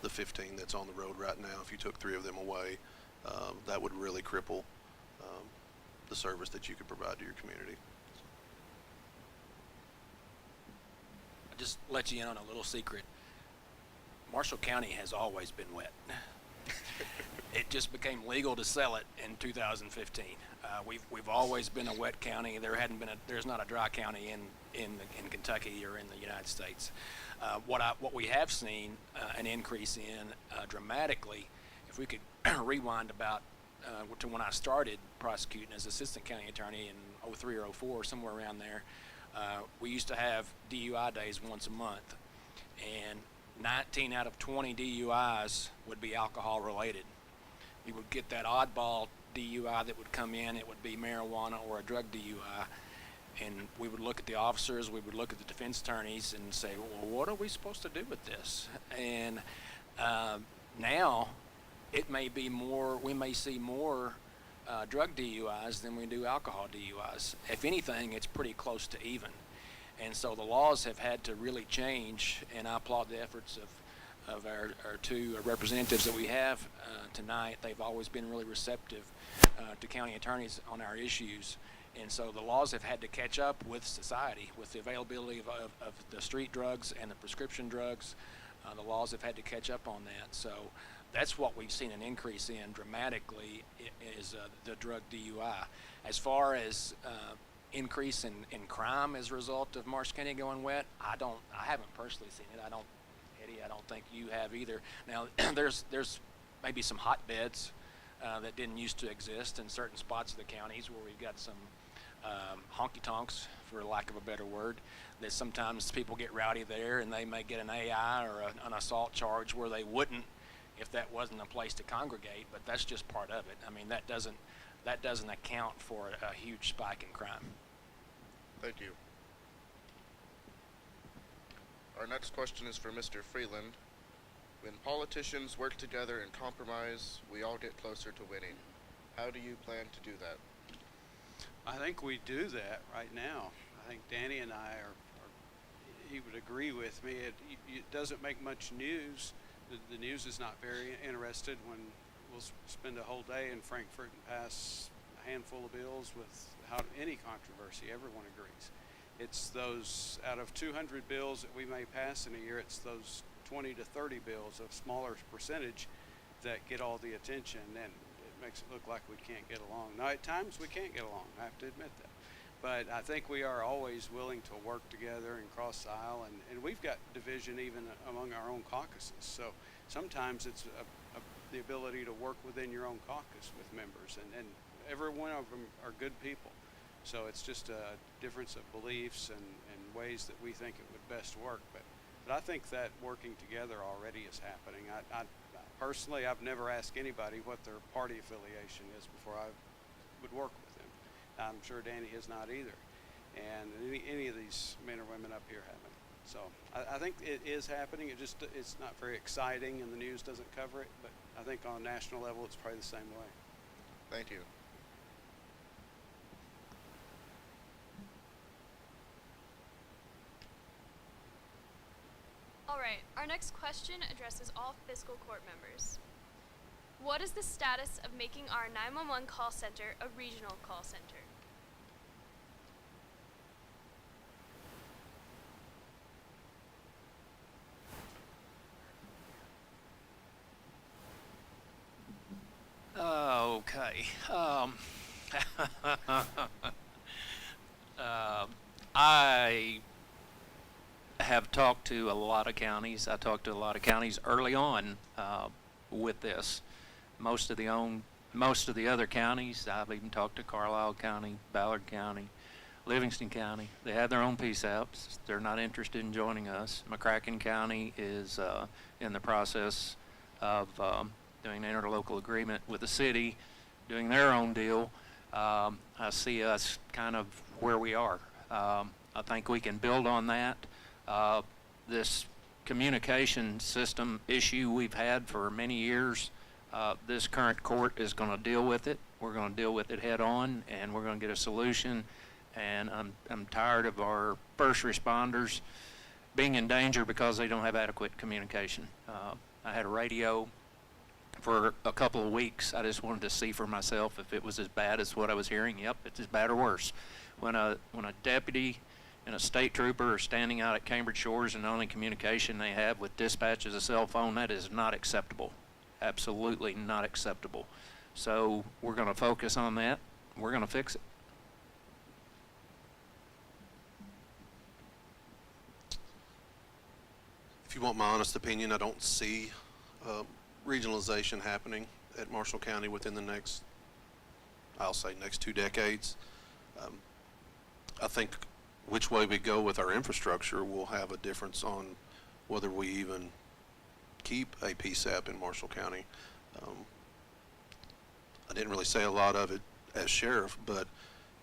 the 15 that's on the road right now. If you took 3 of them away, that would really cripple the service that you could provide to your community. I'll just let you in on a little secret. Marshall County has always been wet. It just became legal to sell it in 2015. We've always been a wet county. There's not a dry county in Kentucky or in the United States. What we have seen an increase in dramatically, if we could rewind about to when I started prosecuting as assistant county attorney in 03 or 04, somewhere around there, we used to have DUI days once a month, and 19 out of 20 DUIs would be alcohol related. You would get that oddball DUI that would come in. It would be marijuana or a drug DUI, and we would look at the officers, we would look at the defense attorneys and say, well, what are we supposed to do with this? And now it may be more, we may see more drug DUIs than we do alcohol DUIs. If anything, it's pretty close to even. And so the laws have had to really change, and I applaud the efforts of our 2 representatives that we have tonight. They've always been really receptive to county attorneys on our issues. And so the laws have had to catch up with society, with the availability of the street drugs and the prescription drugs. The laws have had to catch up on that. So that's what we've seen an increase in dramatically is the drug DUI. As far as increase in crime as a result of Marshall County going wet, I haven't personally seen it. Eddie, I don't think you have either. Now there's maybe some hotbeds that didn't used to exist in certain spots of the counties where we've got some honky tonks, for lack of a better word, that sometimes people get rowdy there and they may get an AI or an assault charge where they wouldn't if that wasn't a place to congregate, but that's just part of it. I mean, that doesn't account for a huge spike in crime. Thank you. Our next question is for Mr. Freeland. When politicians work together and compromise, we all get closer to winning. How do you plan to do that? I think we do that right now. I think Danny and I he would agree with me. It doesn't make much news. The news is not very interested when we'll spend a whole day in Frankfurt and pass a handful of bills without any controversy. Everyone agrees. It's those, out of 200 bills that we may pass in a year, it's those 20 to 30 bills, a smaller percentage, that get all the attention, and it makes it look like we can't get along. Now, at times we can't get along, I have to admit that. But I think we are always willing to work together and cross the aisle, and we've got division even among our own caucuses. So sometimes it's the ability to work within your own caucus with members, and every one of them are good people. So it's just a difference of beliefs and ways that we think it would best work. But I think that working together already is happening. I personally, I've never asked anybody what their party affiliation is before I would work with them. I'm sure Danny has not either. And any of these men or women up here haven't. So I think it is happening. It's not very exciting and the news doesn't cover it, but I think on a national level it's probably the same way. Thank you. All right, our next question addresses all fiscal court members. What is the status of making our 911 call center a regional call center? Okay. I have talked to a lot of counties. I talked to a lot of counties early on with this. Most of the other counties, I've even talked to Carlisle County, Ballard County, Livingston County. They have their own peace outs. They're not interested in joining us. McCracken County is in the process of doing an interlocal agreement with the city, doing their own deal. I see us kind of where we are. I think we can build on that. This communication system issue we've had for many years, this current court is going to deal with it. We're going to deal with it head on, and we're going to get a solution. And I'm tired of our first responders being in danger because they don't have adequate communication. I had a radio for a couple of weeks. I just wanted to see for myself if it was as bad as what I was hearing. Yep, it's as bad or worse. When a deputy and a state trooper are standing out at Cambridge Shores and the only communication they have with dispatch is a cell phone, that is not acceptable. Absolutely not acceptable. So we're going to focus on that. We're going to fix it. If you want my honest opinion, I don't see regionalization happening at Marshall County within the next, I'll say, next 2 decades. I think which way we go with our infrastructure will have a difference on whether we even keep a PSAP in Marshall County. I didn't really say a lot of it as sheriff, but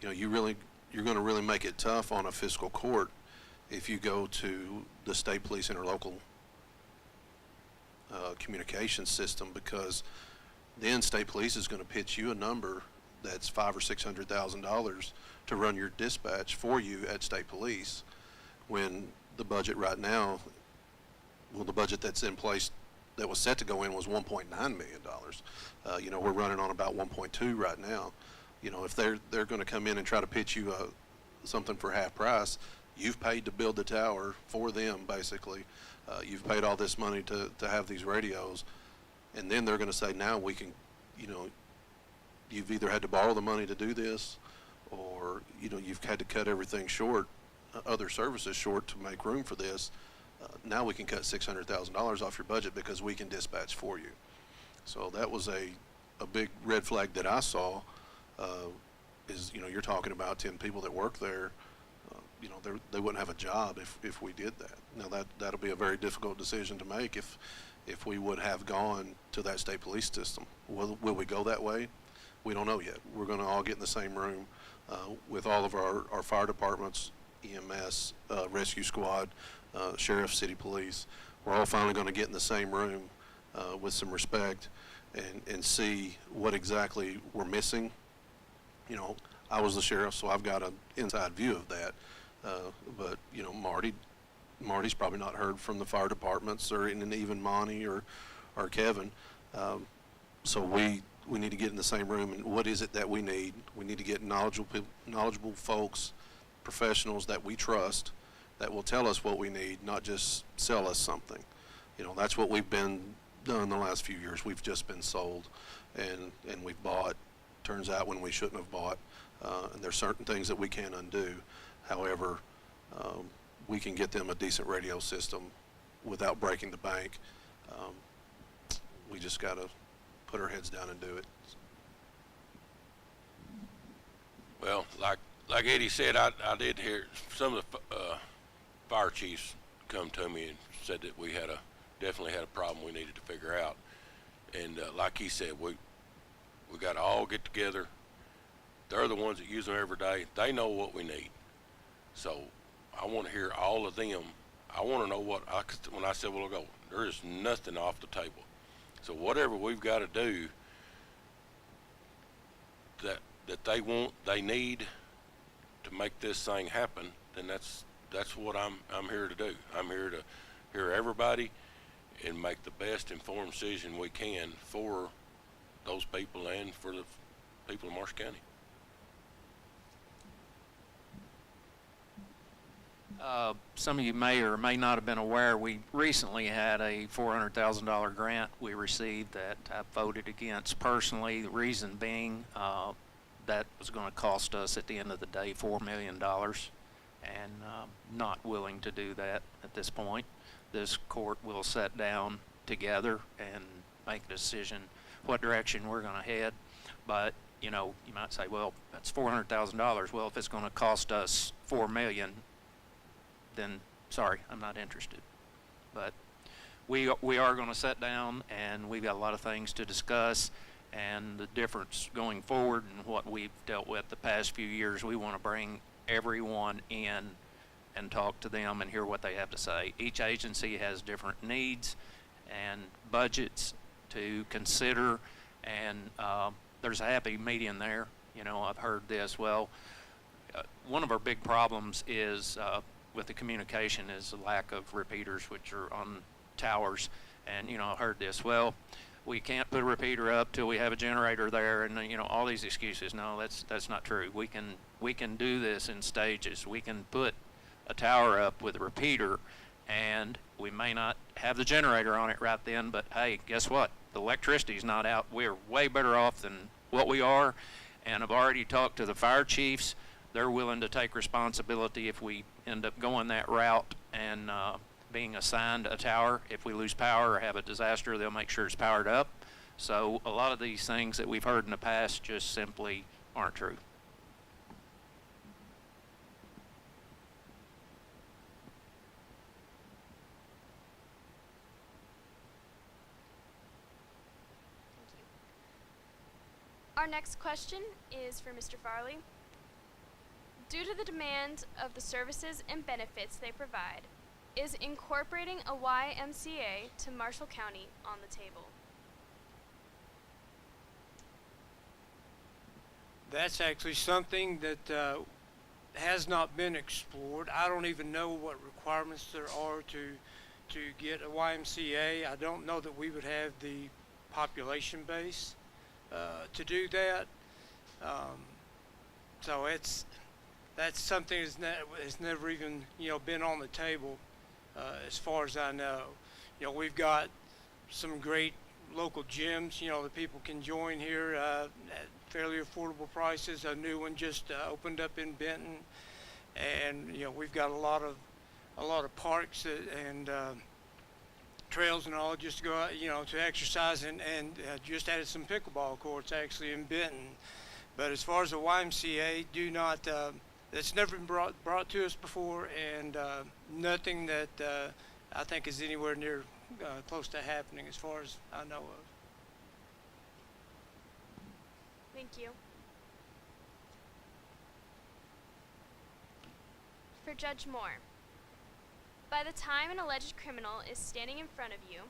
you know, you're going to really make it tough on a fiscal court if you go to the state police interlocal communication system, because then state police is going to pitch you a number that's $500,000 or $600,000 to run your dispatch for you at state police, when the budget right now, well, the budget that's in place that was set to go in was $1.9 million. You know, we're running on about 1.2 right now. You know, if they're going to come in and try to pitch you something for half price, you've paid to build the tower for them, basically. You've paid all this money to have these radios, and then they're going to say, now we can, you know, you've either had to borrow the money to do this, or, you know, you've had to cut everything short, other services short to make room for this. Now we can cut $600,000 off your budget because we can dispatch for you. So that was a big red flag that I saw, is, you know, you're talking about 10 people that work there. You know, they wouldn't have a job if we did that. Now that'll be a very difficult decision to make if we would have gone to that state police system. Will we go that way? We don't know yet. We're going to all get in the same room with all of our fire departments, EMS, rescue squad, sheriff, city police. We're all finally going to get in the same room with some respect and see what exactly we're missing. You know, I was the sheriff, so I've got an inside view of that. But, you know, Marty's probably not heard from the fire departments, or even Monty or Kevin. So we need to get in the same room, and what is it that we need? We need to get knowledgeable folks, professionals that we trust, that will tell us what we need, not just sell us something. You know, that's what we've been done the last few years. We've just been sold, and we've bought, turns out, when we shouldn't have bought. And there's certain things that we can't undo. However, we can get them a decent radio system without breaking the bank. We just got to put our heads down and do it. Well, like Eddie said, I did hear some of the fire chiefs come to me and said that we definitely had a problem we needed to figure out. And like he said, we got to all get together. They're the ones that use them every day. They know what we need. So I want to hear all of them. I want to know when I said, well, there is nothing off the table. So whatever we've got to do that they need to make this thing happen, then that's what I'm here to do. I'm here to hear everybody and make the best informed decision we can for those people and for the people of Marshall County. Some of you may or may not have been aware, we recently had a $400,000 grant we received that I voted against personally. The reason being that was going to cost us at the end of the day $4 million, and not willing to do that at this point. This court will sit down together and make a decision what direction we're going to head. But, you know, you might say, well, that's $400,000. Well, if it's going to cost us $4 million, then sorry, I'm not interested. But we are going to sit down, and we've got a lot of things to discuss, and the difference going forward and what we've dealt with the past few years. We want to bring everyone in and talk to them and hear what they have to say. Each agency has different needs and budgets to consider, and there's a happy medium there. You know, I've heard this. Well, one of our big problems is with the communication is the lack of repeaters, which are on towers. And, I heard this, well, we can't put a repeater up till we have a generator there, and, all these excuses. No, that's not true. We can do this in stages. We can put a tower up with a repeater, and we may not have the generator on it right then, but hey, guess what? The electricity's not out. We're way better off than what we are, and I've already talked to the fire chiefs. They're willing to take responsibility if we end up going that route and being assigned a tower. If we lose power or have a disaster, they'll make sure it's powered up. So a lot of these things that we've heard in the past just simply aren't true. Our next question is for Mr. Farley. Due to the demand of the services and benefits they provide, is incorporating a YMCA to Marshall County on the table? That's actually something that has not been explored. I don't even know what requirements there are to get a YMCA. I don't know that we would have the population base to do that. So that's something that's never even been on the table as far as I know. We've got some great local gyms that people can join here at fairly affordable prices. A new one just opened up in Benton, and we've got a lot of parks and trails and all just to go out to exercise, and just added some pickleball courts actually in Benton. But as far as the YMCA, that's never been brought to us before, and nothing that I think is anywhere near close to happening as far as I know of. Thank you. For Judge Moore, by the time an alleged criminal is standing in front of you,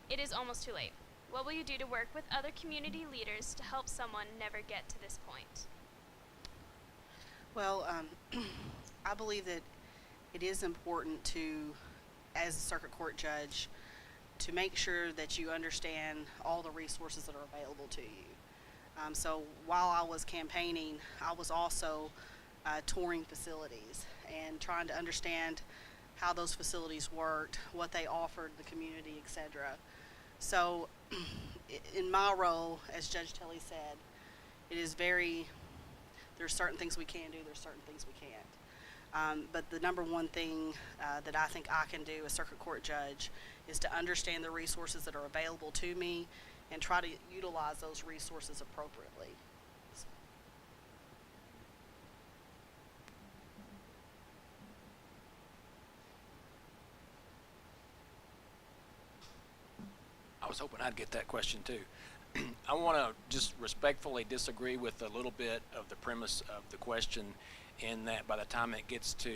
it is almost too late. What will you do to work with other community leaders to help someone never get to this point? Well, I believe that it is important to, as a circuit court judge, to make sure that you understand all the resources that are available to you. So while I was campaigning, I was also touring facilities and trying to understand how those facilities worked, what they offered the community, etc. So in my role, as Judge Telle said, there's certain things we can do, there's certain things we can't. But the number one thing that I think I can do as circuit court judge is to understand the resources that are available to me and try to utilize those resources appropriately. I was hoping I'd get that question too. I want to just respectfully disagree with a little bit of the premise of the question, in that by the time it gets to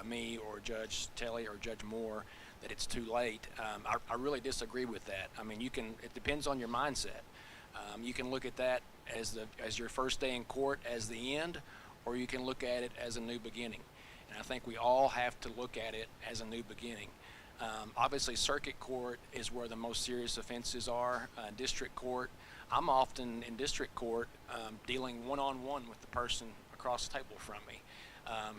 me or Judge Telle or Judge Moore, that it's too late. I really disagree with that. I mean, it depends on your mindset. You can look at that as your first day in court as the end, or you can look at it as a new beginning. And I think we all have to look at it as a new beginning. Obviously, circuit court is where the most serious offenses are. District court, I'm often in district court dealing one-on-one with the person across the table from me.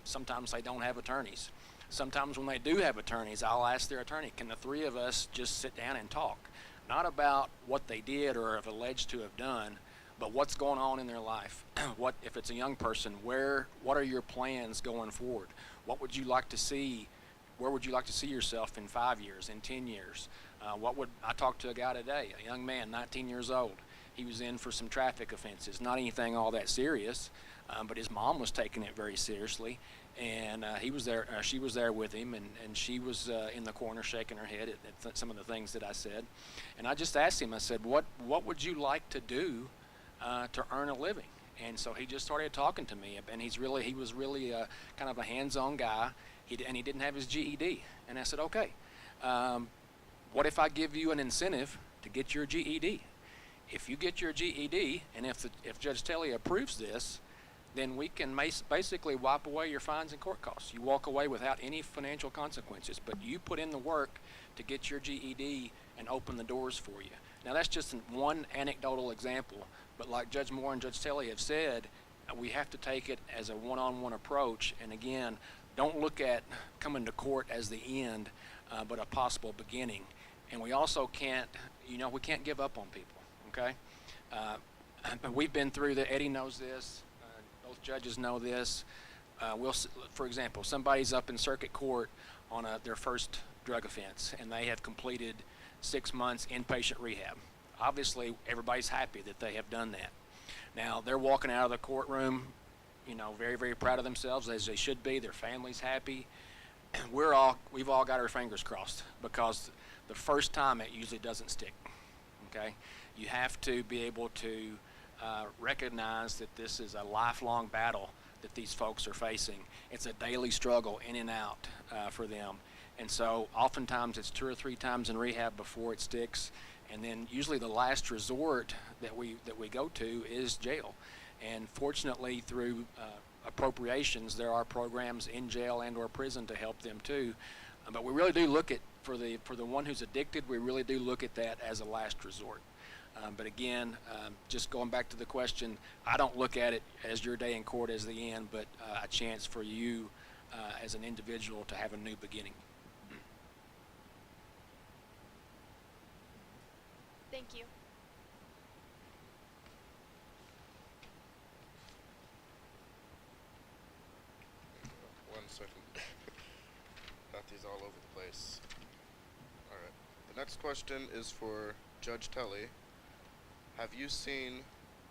Sometimes they don't have attorneys. Sometimes when they do have attorneys, I'll ask their attorney, can the three of us just sit down and talk? Not about what they did or have alleged to have done, but what's going on in their life. What if it's a young person, what are your plans going forward? What would you like to see? Where would you like to see yourself in 5 years, in 10 years? I talked to a guy today, a young man, 19 years old. He was in for some traffic offenses, not anything all that serious, but his mom was taking it very seriously, and he was there. She was there with him, and she was in the corner shaking her head at some of the things that I said. And I just asked him, I said, what would you like to do to earn a living? And so he just started talking to me, and he was really kind of a hands-on guy. And he didn't have his GED. And I said, okay, what if I give you an incentive to get your GED? If you get your GED, and if Judge Telle approves this, then we can basically wipe away your fines and court costs. You walk away without any financial consequences, but you put in the work to get your GED and open the doors for you. Now that's just one anecdotal example, but like Judge Moore and Judge Telle have said, we have to take it as a one-on-one approach, and again, don't look at coming to court as the end, but a possible beginning. And we also can't, we can't give up on people, okay? But we've been through that. Eddie knows this. Both judges know this. For example, somebody's up in circuit court on their first drug offense, and they have completed 6 months inpatient rehab. Obviously, everybody's happy that they have done that. Now, they're walking out of the courtroom, very, very proud of themselves, as they should be. Their family's happy. We've all got our fingers crossed, because the first time it usually doesn't stick, okay? You have to be able to recognize that this is a lifelong battle that these folks are facing. It's a daily struggle in and out for them. And so oftentimes it's 2 or 3 times in rehab before it sticks. And then usually the last resort that we go to is jail. And fortunately, through appropriations, there are programs in jail and or prison to help them too. But we really do look at, for the one who's addicted, we really do look at that as a last resort. But again, just going back to the question, I don't look at it as your day in court as the end, but a chance for you as an individual to have a new beginning. Thank you. One second. Got these all over the place. All right. The next question is for Judge Telle. Have you seen,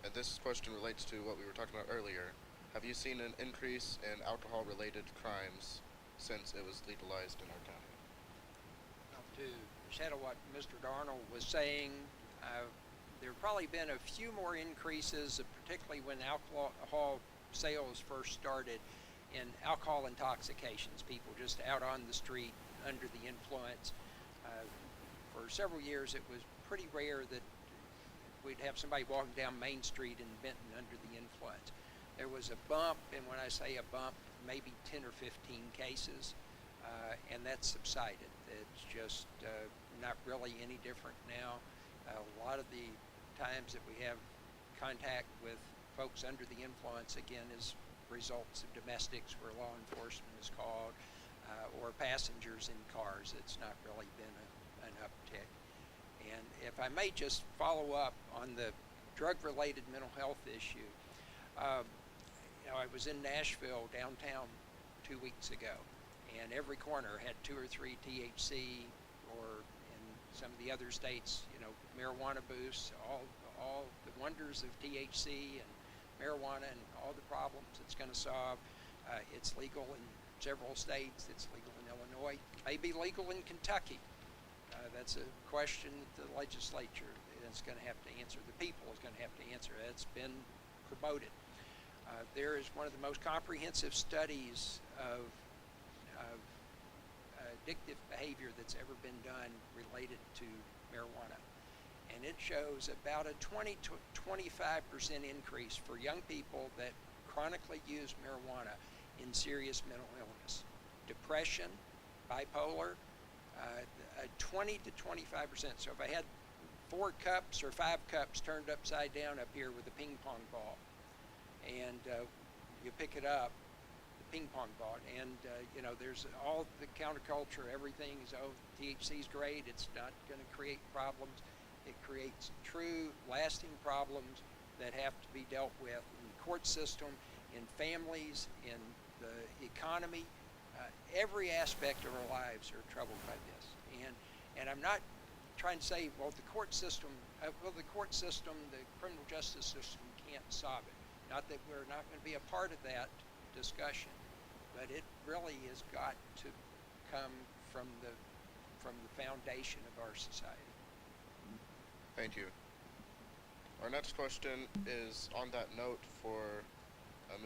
and this question relates to what we were talking about earlier, have you seen an increase in alcohol-related crimes since it was legalized in our county? Now, to shadow what Mr. Darnell was saying, there have probably been a few more increases, particularly when alcohol sales first started, in alcohol intoxications, people just out on the street under the influence. For several years, it was pretty rare that we'd have somebody walking down Main Street in Benton under the influence. There was a bump, and when I say a bump, maybe 10 or 15 cases, and that's subsided. It's just not really any different now. A lot of the times that we have contact with folks under the influence, again, is results of domestics where law enforcement is called, or passengers in cars. It's not really been an uptick. And if I may just follow up on the drug-related mental health issue, I was in Nashville downtown 2 weeks ago, and every corner had 2 or 3 THC, or in some of the other states, marijuana booths, all the wonders of THC and marijuana and all the problems it's going to solve. It's legal in several states. It's legal in Illinois. May be legal in Kentucky. That's a question that the legislature is going to have to answer. The people is going to have to answer. It's been promoted. There is one of the most comprehensive studies of addictive behavior that's ever been done related to marijuana. And it shows about a 20 to 25% increase for young people that chronically use marijuana in serious mental illness. Depression, bipolar, 20 to 25%. So if I had 4 cups or 5 cups turned upside down up here with a ping pong ball, and you pick it up, the ping pong ball, and there's all the counterculture, everything is, THC's great, it's not going to create problems. It creates true, lasting problems that have to be dealt with in the court system, in families, in the economy. Every aspect of our lives are troubled by this. And I'm not trying to say, the court system, the criminal justice system can't solve it. Not that we're not going to be a part of that discussion, but it really has got to come from the foundation of our society. Thank you. Our next question is on that note for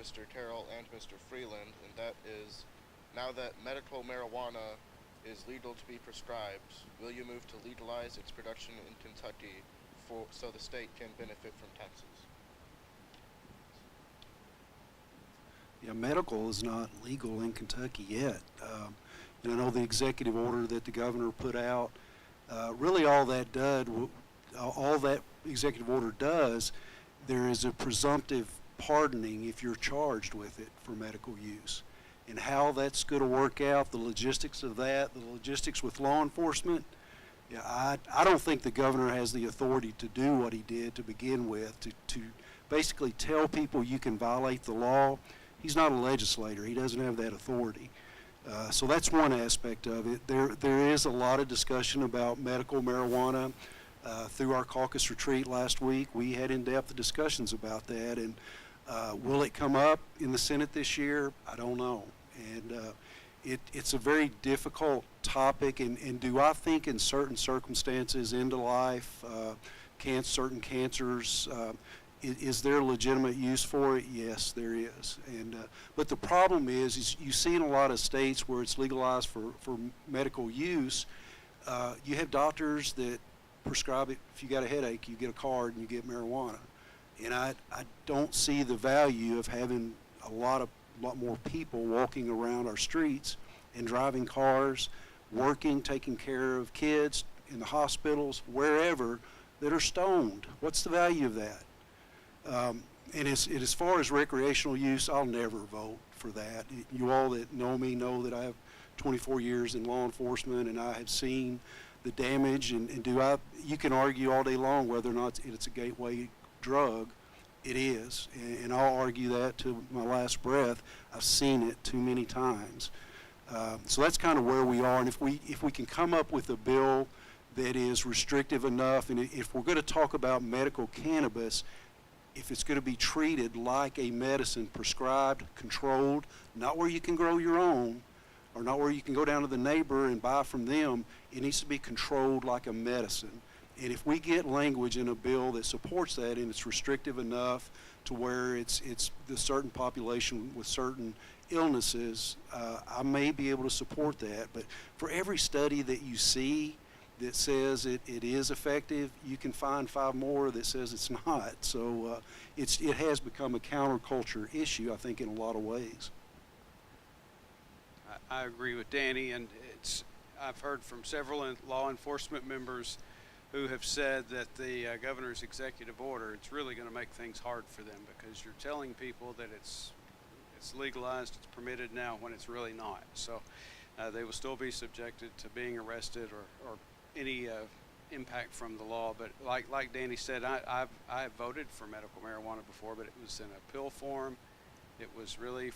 Mr. Carroll and Mr. Freeland, and that is, now that medical marijuana is legal to be prescribed, will you move to legalize its production in Kentucky so the state can benefit from taxes? Yeah, medical is not legal in Kentucky yet. And I know the executive order that the governor put out, really all that executive order does, there is a presumptive pardoning if you're charged with it for medical use. And how that's going to work out, the logistics of that, the logistics with law enforcement, yeah, I don't think the governor has the authority to do what he did to begin with, to basically tell people you can violate the law. He's not a legislator. He doesn't have that authority. So that's one aspect of it. There is a lot of discussion about medical marijuana. Through our caucus retreat last week, we had in-depth discussions about that. And will it come up in the Senate this year? I don't know. And it's a very difficult topic. And do I think in certain circumstances, end of life, certain cancers, is there legitimate use for it? Yes, there is. And but the problem is you see in a lot of states where it's legalized for medical use, you have doctors that prescribe it. If you got a headache, you get a card and you get marijuana. And I don't see the value of having a lot more people walking around our streets and driving cars, working, taking care of kids in the hospitals, wherever, that are stoned. What's the value of that? And as far as recreational use, I'll never vote for that. You all that know me know that I have 24 years in law enforcement, and I have seen the damage. And you can argue all day long whether or not it's a gateway drug. It is, and I'll argue that to my last breath. I've seen it too many times. So that's kind of where we are. And if we can come up with a bill that is restrictive enough, and if we're going to talk about medical cannabis, if it's going to be treated like a medicine, prescribed, controlled, not where you can grow your own, or not where you can go down to the neighbor and buy from them, it needs to be controlled like a medicine. And if we get language in a bill that supports that and it's restrictive enough to where it's the certain population with certain illnesses, I may be able to support that. But for every study that you see that says it is effective, you can find 5 more that says it's not. So it has become a counterculture issue, I think, in a lot of ways. I agree with Danny, and I've heard from several law enforcement members who have said that the governor's executive order, it's really going to make things hard for them, because you're telling people that it's legalized, it's permitted now, when it's really not. So they will still be subjected to being arrested or any impact from the law. But like Danny said, I have voted for medical marijuana before, but it was in a pill form. It was really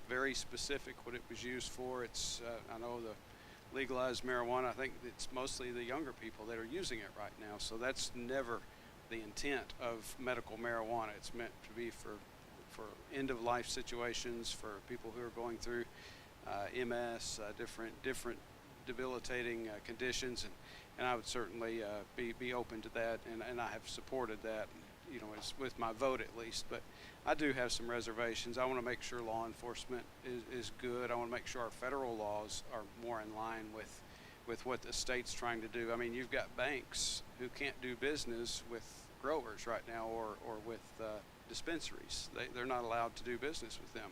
very specific what it was used for. I know the legalized marijuana, I think it's mostly the younger people that are using it right now. So that's never the intent of medical marijuana. It's meant to be for end-of-life situations, for people who are going through MS, different debilitating conditions, and I would certainly be open to that, and I have supported that, it's with my vote at least. But I do have some reservations. I want to make sure law enforcement is good. I want to make sure our federal laws are more in line with what the state's trying to do. I mean, you've got banks who can't do business with growers right now, or with dispensaries. They're not allowed to do business with them.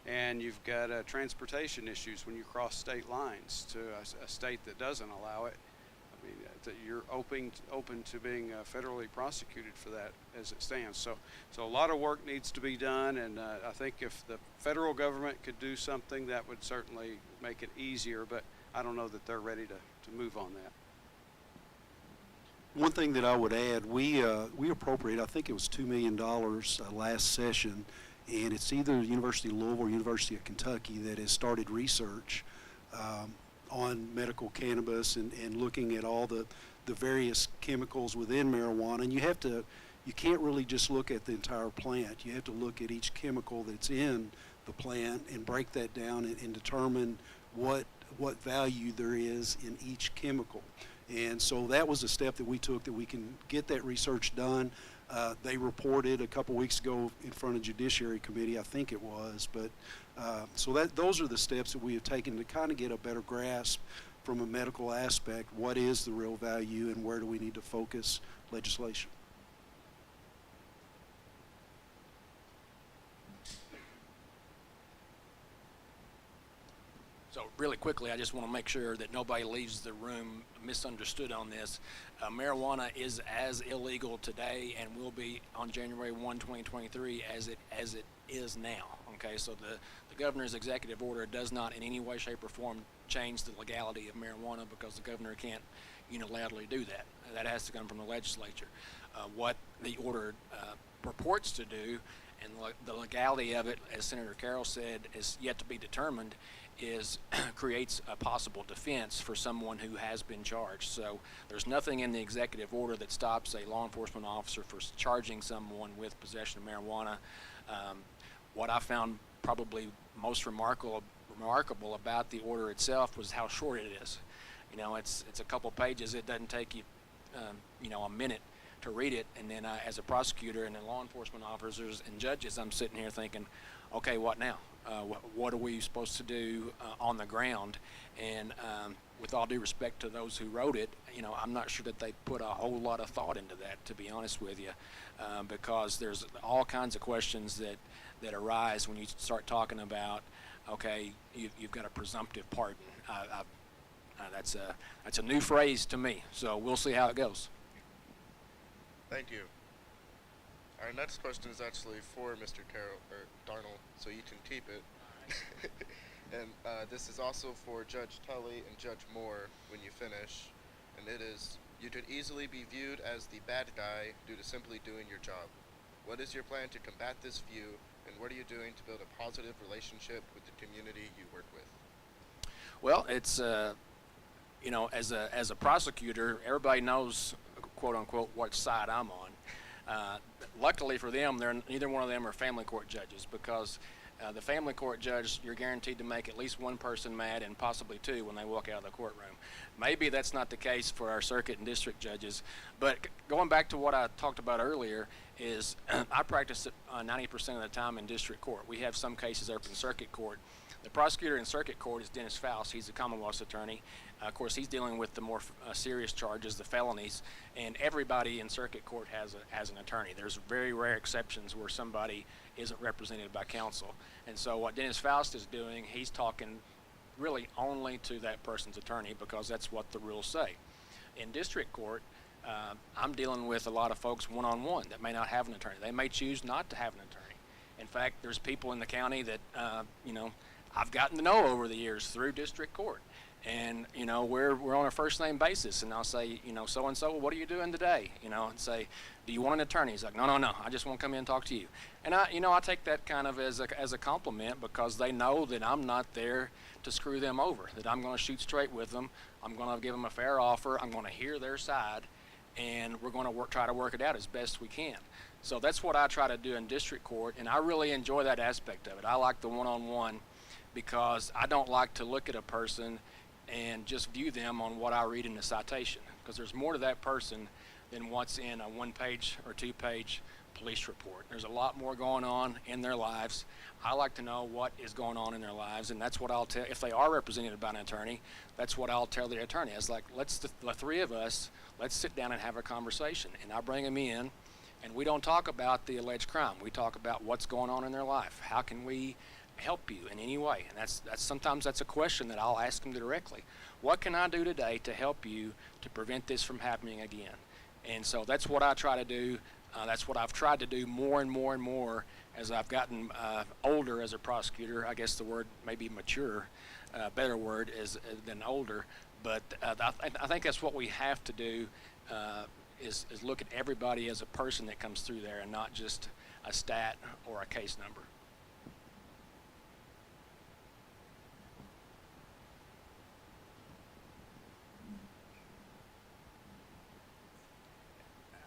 And you've got transportation issues when you cross state lines to a state that doesn't allow it. I mean, that you're open to being federally prosecuted for that as it stands. So a lot of work needs to be done, and I think if the federal government could do something, that would certainly make it easier, but I don't know that they're ready to move on that. One thing that I would add, we appropriated, I think it was $2 million last session, and it's either the University of Louisville or University of Kentucky that has started research on medical cannabis and looking at all the various chemicals within marijuana. And you can't really just look at the entire plant. You have to look at each chemical that's in the plant and break that down and determine what value there is in each chemical. And so that was a step that we took, that we can get that research done. They reported a couple weeks ago in front of Judiciary Committee, I think it was. But so those are the steps that we have taken to kind of get a better grasp from a medical aspect. What is the real value, and where do we need to focus legislation? really quickly, I just want to make sure that nobody leaves the room misunderstood on this. Marijuana is as illegal today and will be on January 1, 2023 as it is now. Okay, so the governor's executive order does not in any way, shape, or form change the legality of marijuana, because the governor can't unilaterally do that. That has to come from the legislature. What the order purports to do, and the legality of it, as Senator Carroll said, is yet to be determined, is creates a possible defense for someone who has been charged. So there's nothing in the executive order that stops a law enforcement officer for charging someone with possession of marijuana. What I found probably most remarkable about the order itself was how short it is. You know, it's a couple pages. It doesn't take you, a minute to read it. And then as a prosecutor and then law enforcement officers and judges, I'm sitting here thinking, okay, what now? What are we supposed to do on the ground? And with all due respect to those who wrote it, I'm not sure that they put a whole lot of thought into that, to be honest with you, because there's all kinds of questions that arise when you start talking about, okay, you've got a presumptive pardon. That's a new phrase to me, so we'll see how it goes. Thank you. Our next question is actually for Mr. Carroll, or Darnell, so you can keep it. And this is also for Judge Telle and Judge Moore when you finish. And it is, you could easily be viewed as the bad guy due to simply doing your job. What is your plan to combat this view, and what are you doing to build a positive relationship with the community you work with? Well, it's, as a prosecutor, everybody knows, quote unquote, what side I'm on. Luckily for them, neither one of them are family court judges, because the family court judge, you're guaranteed to make at least one person mad and possibly two when they walk out of the courtroom. Maybe that's not the case for our circuit and district judges, but going back to what I talked about earlier is I practice 90% of the time in district court. We have some cases up in circuit court. The prosecutor in circuit court is Dennis Faust. He's a Commonwealth's attorney. Of course, he's dealing with the more serious charges, the felonies, and everybody in circuit court has an attorney. There's very rare exceptions where somebody isn't represented by counsel. And so what Dennis Faust is doing, he's talking really only to that person's attorney, because that's what the rules say. In district court, I'm dealing with a lot of folks one-on-one that may not have an attorney. They may choose not to have an attorney. In fact, there's people in the county that, I've gotten to know over the years through district court. And, we're on a first name basis, and I'll say, so-and-so, what are you doing today? And say, do you want an attorney? He's like, no, I just want to come in and talk to you. And I take that kind of as a compliment, because they know that I'm not there to screw them over, that I'm going to shoot straight with them. I'm going to give them a fair offer. I'm going to hear their side, and we're going to try to work it out as best we can. So that's what I try to do in district court, and I really enjoy that aspect of it. I like the one-on-one, because I don't like to look at a person and just view them on what I read in the citation, because there's more to that person than what's in a one-page or two-page police report. There's a lot more going on in their lives. I like to know what is going on in their lives, and that's what I'll tell. If they are represented by an attorney, that's what I'll tell the attorney. It's like, the three of us, let's sit down and have a conversation. And I bring them in, and we don't talk about the alleged crime. We talk about what's going on in their life. How can we help you in any way? And that's sometimes that's a question that I'll ask them directly. What can I do today to help you to prevent this from happening again? And so that's what I try to do. That's what I've tried to do more and more and more as I've gotten older as a prosecutor. I guess the word may be mature, better word than older. But I think that's what we have to do, is look at everybody as a person that comes through there, and not just a stat or a case number.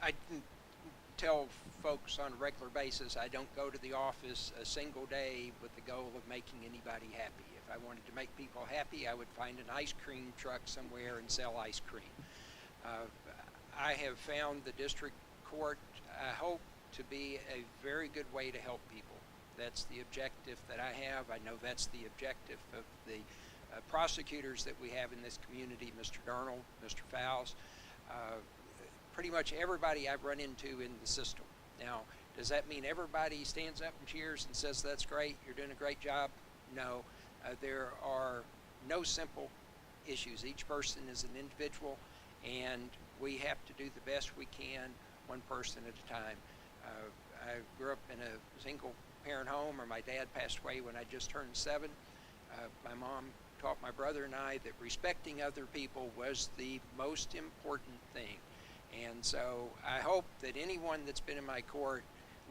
I tell folks on a regular basis I don't go to the office a single day with the goal of making anybody happy. If I wanted to make people happy, I would find an ice cream truck somewhere and sell ice cream. I have found the district court, I hope, to be a very good way to help people. That's the objective that I have. I know that's the objective of the prosecutors that we have in this community, Mr. Darnell, Mr. Fowles. Pretty much everybody I've run into in the system. Now, does that mean everybody stands up and cheers and says, that's great, you're doing a great job? No. There are no simple issues. Each person is an individual, and we have to do the best we can, one person at a time. I grew up in a single parent home, or my dad passed away when I just turned 7. My mom taught my brother and I that respecting other people was the most important thing. And so I hope that anyone that's been in my court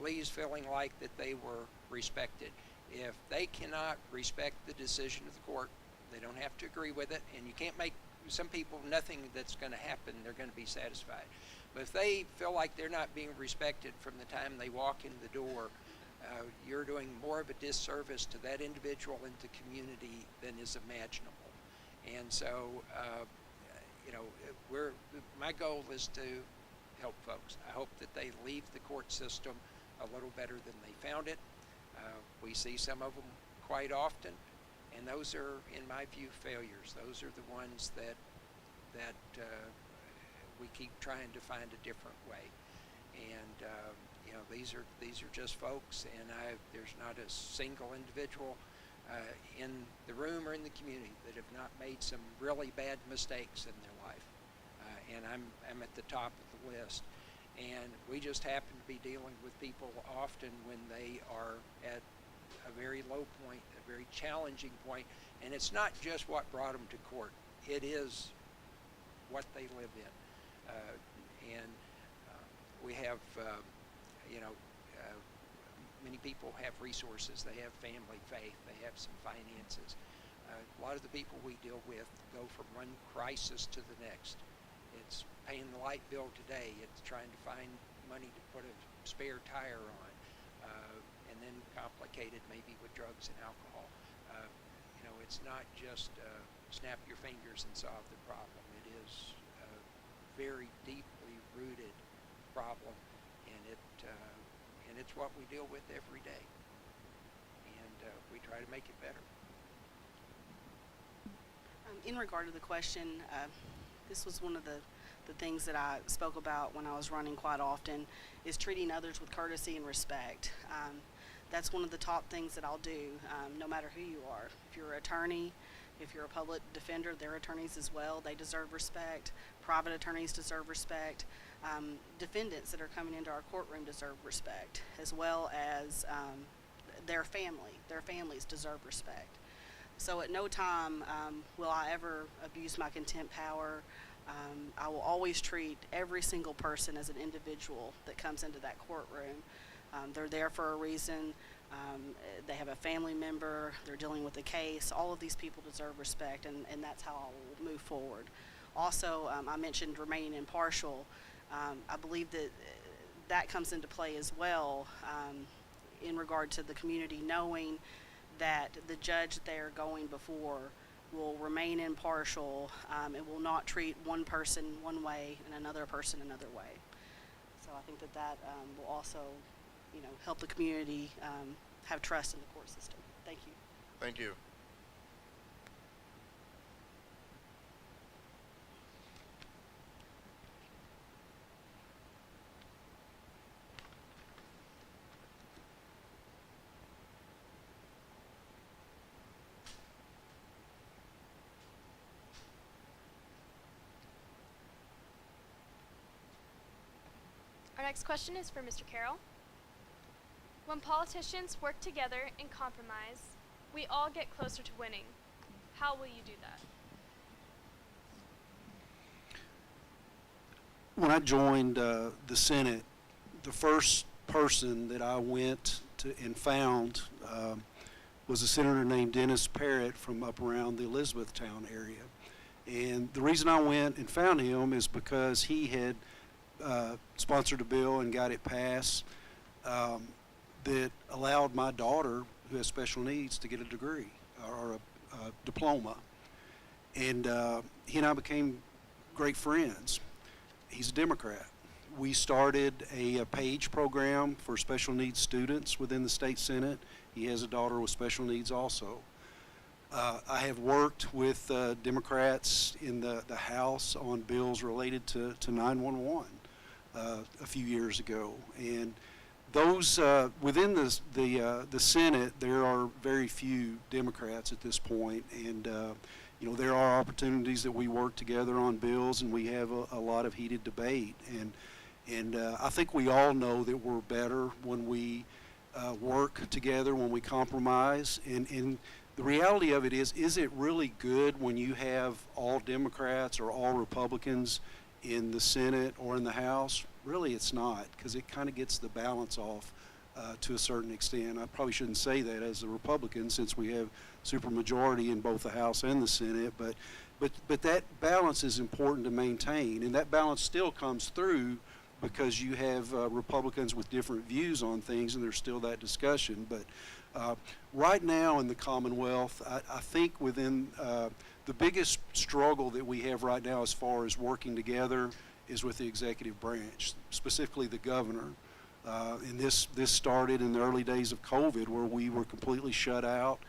leaves feeling like that they were respected. If they cannot respect the decision of the court, they don't have to agree with it, and you can't make some people, nothing that's going to happen, they're going to be satisfied. But if they feel like they're not being respected from the time they walk in the door, you're doing more of a disservice to that individual and the community than is imaginable. And so, my goal is to help folks. I hope that they leave the court system a little better than they found it. We see some of them quite often, and those are, in my view, failures. Those are the ones that we keep trying to find a different way. And these are just folks, and there's not a single individual in the room or in the community that have not made some really bad mistakes in their life. And I'm at the top of the list. And we just happen to be dealing with people often when they are at a very low point, a very challenging point. And it's not just what brought them to court. It is what they live in. We have, many people have resources. They have family, faith. They have some finances. A lot of the people we deal with go from one crisis to the next. It's paying the light bill today. It's trying to find money to put a spare tire on, and then complicated maybe with drugs and alcohol. It's not just snap your fingers and solve the problem. It is a very deeply rooted problem, and it's what we deal with every day. And we try to make it better. In regard to the question, this was one of the things that I spoke about when I was running quite often, is treating others with courtesy and respect. That's one of the top things that I'll do, no matter who you are. If you're an attorney, if you're a public defender, they're attorneys as well. They deserve respect. Private attorneys deserve respect. Defendants that are coming into our courtroom deserve respect, as well as their family. Their families deserve respect. So at no time will I ever abuse my contempt power. I will always treat every single person as an individual that comes into that courtroom. They're there for a reason. They have a family member. They're dealing with a case. All of these people deserve respect, and that's how I'll move forward. Also, I mentioned remaining impartial. I believe that comes into play as well in regard to the community knowing that the judge that they are going before will remain impartial and will not treat one person one way and another person another way. So I think that will also, help the community have trust in the court system. Thank you. Thank you. Our next question is for Mr. Carroll. When politicians work together and compromise, we all get closer to winning. How will you do that? When I joined the Senate, the first person that I went to and found was a senator named Dennis Parrott from up around the Elizabethtown area. And the reason I went and found him is because he had sponsored a bill and got it passed that allowed my daughter, who has special needs, to get a degree or a diploma. And he and I became great friends. He's a Democrat. We started a PAGE program for special needs students within the state Senate. He has a daughter with special needs also. I have worked with Democrats in the House on bills related to 911 a few years ago. And those within the Senate, there are very few Democrats at this point, and you know, there are opportunities that we work together on bills, and we have a lot of heated debate. And I think we all know that we're better when we work together, when we compromise. And the reality of it is it really good when you have all Democrats or all Republicans in the Senate or in the House? Really, it's not, because it kind of gets the balance off to a certain extent. I probably shouldn't say that as a Republican, since we have supermajority in both the House and the Senate, but that balance is important to maintain, and that balance still comes through because you have Republicans with different views on things, and there's still that discussion. But right now in the Commonwealth, I think within the biggest struggle that we have right now as far as working together is with the executive branch, specifically the governor. And this started in the early days of COVID, where we were completely shut out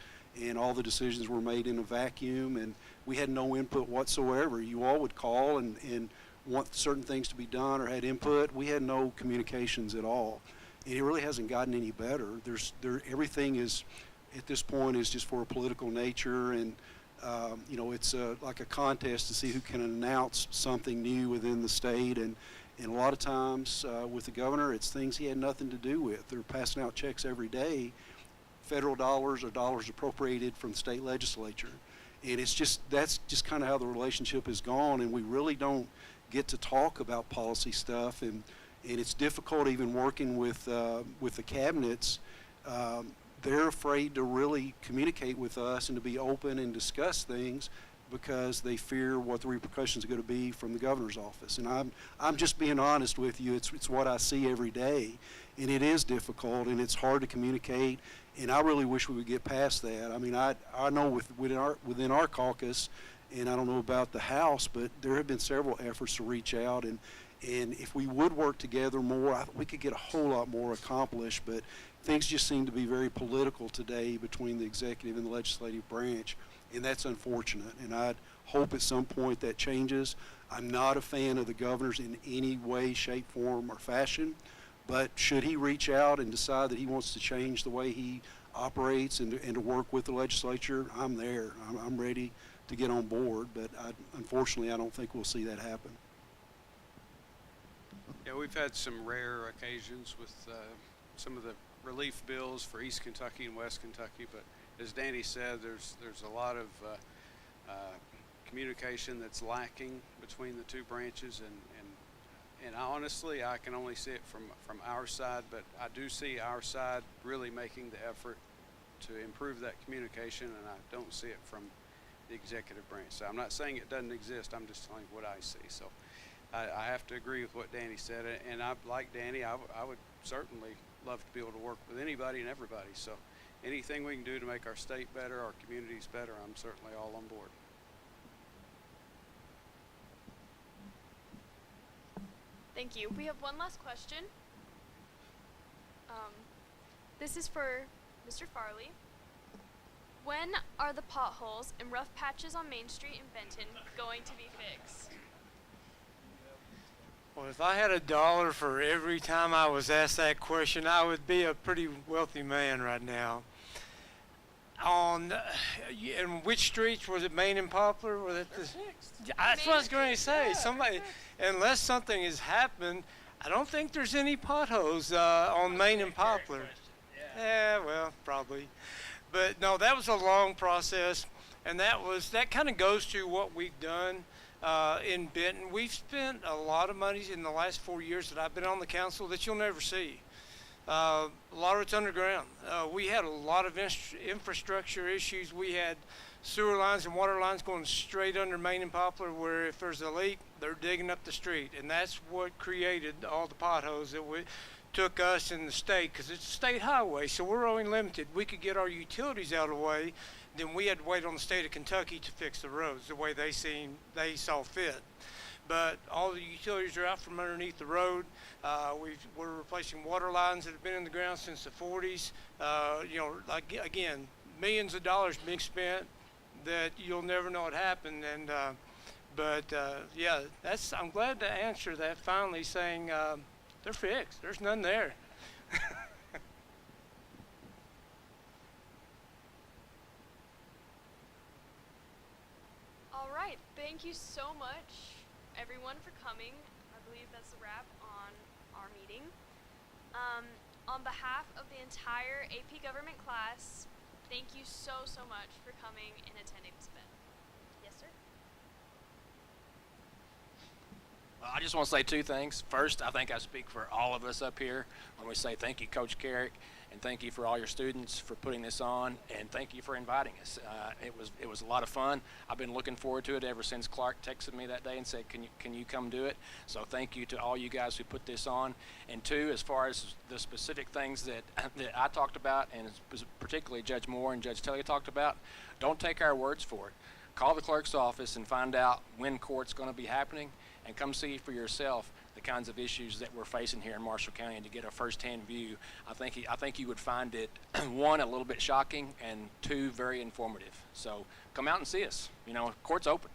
and all the decisions were made in a vacuum, and we had no input whatsoever. You all would call and want certain things to be done or had input. We had no communications at all. And it really hasn't gotten any better. Everything is, at this point, is just for a political nature, and you know, it's like a contest to see who can announce something new within the state. And a lot of times with the governor, it's things he had nothing to do with. They're passing out checks every day, federal dollars or dollars appropriated from the state legislature. And it's just, that's just kind of how the relationship has gone, and we really don't get to talk about policy stuff. And it's difficult even working with the cabinets. They're afraid to really communicate with us and to be open and discuss things because they fear what the repercussions are going to be from the governor's office. And I'm just being honest with you. It's what I see every day, and it is difficult and it's hard to communicate. And I really wish we would get past that. I mean, I know within our caucus, and I don't know about the House, but there have been several efforts to reach out, and if we would work together more, we could get a whole lot more accomplished. But things just seem to be very political today between the executive and the legislative branch, and that's unfortunate. And I hope at some point that changes. I'm not a fan of the governor's in any way, shape, form, or fashion, but should he reach out and decide that he wants to change the way he operates and to work with the legislature, I'm there. I'm ready to get on board, but unfortunately, I don't think we'll see that happen. Yeah, we've had some rare occasions with some of the relief bills for East Kentucky and West Kentucky, but as Danny said, there's a lot of communication that's lacking between the two branches, and honestly, I can only see it from our side, but I do see our side really making the effort to improve that communication, and I don't see it from the executive branch. So I'm not saying it doesn't exist, I'm just telling you what I see. So I have to agree with what Danny said, and like Danny, I would certainly love to be able to work with anybody and everybody. So anything we can do to make our state better, our communities better, I'm certainly all on board. Thank you. We have one last question. This is for Mr. Farley. When are the potholes and rough patches on Main Street in Benton going to be fixed? Well, if I had $1 for every time I was asked that question, I would be a pretty wealthy man right now. In which streets was it? Main and Poplar? Was it that's what I was going to say. Somebody, unless something has happened, I don't think there's any potholes on Main and Poplar. Yeah, well, probably. But no, that was a long process, and that kind of goes to what we've done in Benton. We've spent a lot of money in the last 4 years that I've been on the council that you'll never see. A lot of it's underground. We had a lot of infrastructure issues. We had sewer lines and water lines going straight under Main and Poplar, where if there's a leak, they're digging up the street. And that's what created all the potholes that took us in the state, because it's a state highway, so we're only limited. We could get our utilities out of the way, then we had to wait on the state of Kentucky to fix the roads the way they saw fit. But all the utilities are out from underneath the road. We're replacing water lines that have been in the ground since the 40s. You know, like, again, millions of dollars being spent that you'll never know what happened. And yeah, I'm glad to answer that finally, saying they're fixed. There's none there. right, thank you so much, everyone, for coming. I believe that's a wrap on our meeting. On behalf of the entire AP Government class, thank you so, so much for coming and attending this event. Yes, sir? Well, I just want to say two things. First, I think I speak for all of us up here when we say thank you, Coach Carrick, and thank you for all your students for putting this on, and thank you for inviting us. It was a lot of fun. I've been looking forward to it ever since Clark texted me that day and said, can you come do it? So thank you to all you guys who put this on. And two, as far as the specific things that I talked about, and particularly Judge Moore and Judge Telle talked about, don't take our words for it. Call the clerk's office and find out when court's going to be happening, and come see for yourself the kinds of issues that we're facing here in Marshall County, and to get a first-hand view. I think you would find it, one, a little bit shocking, and two, very informative. So come out and see us. You know, court's open.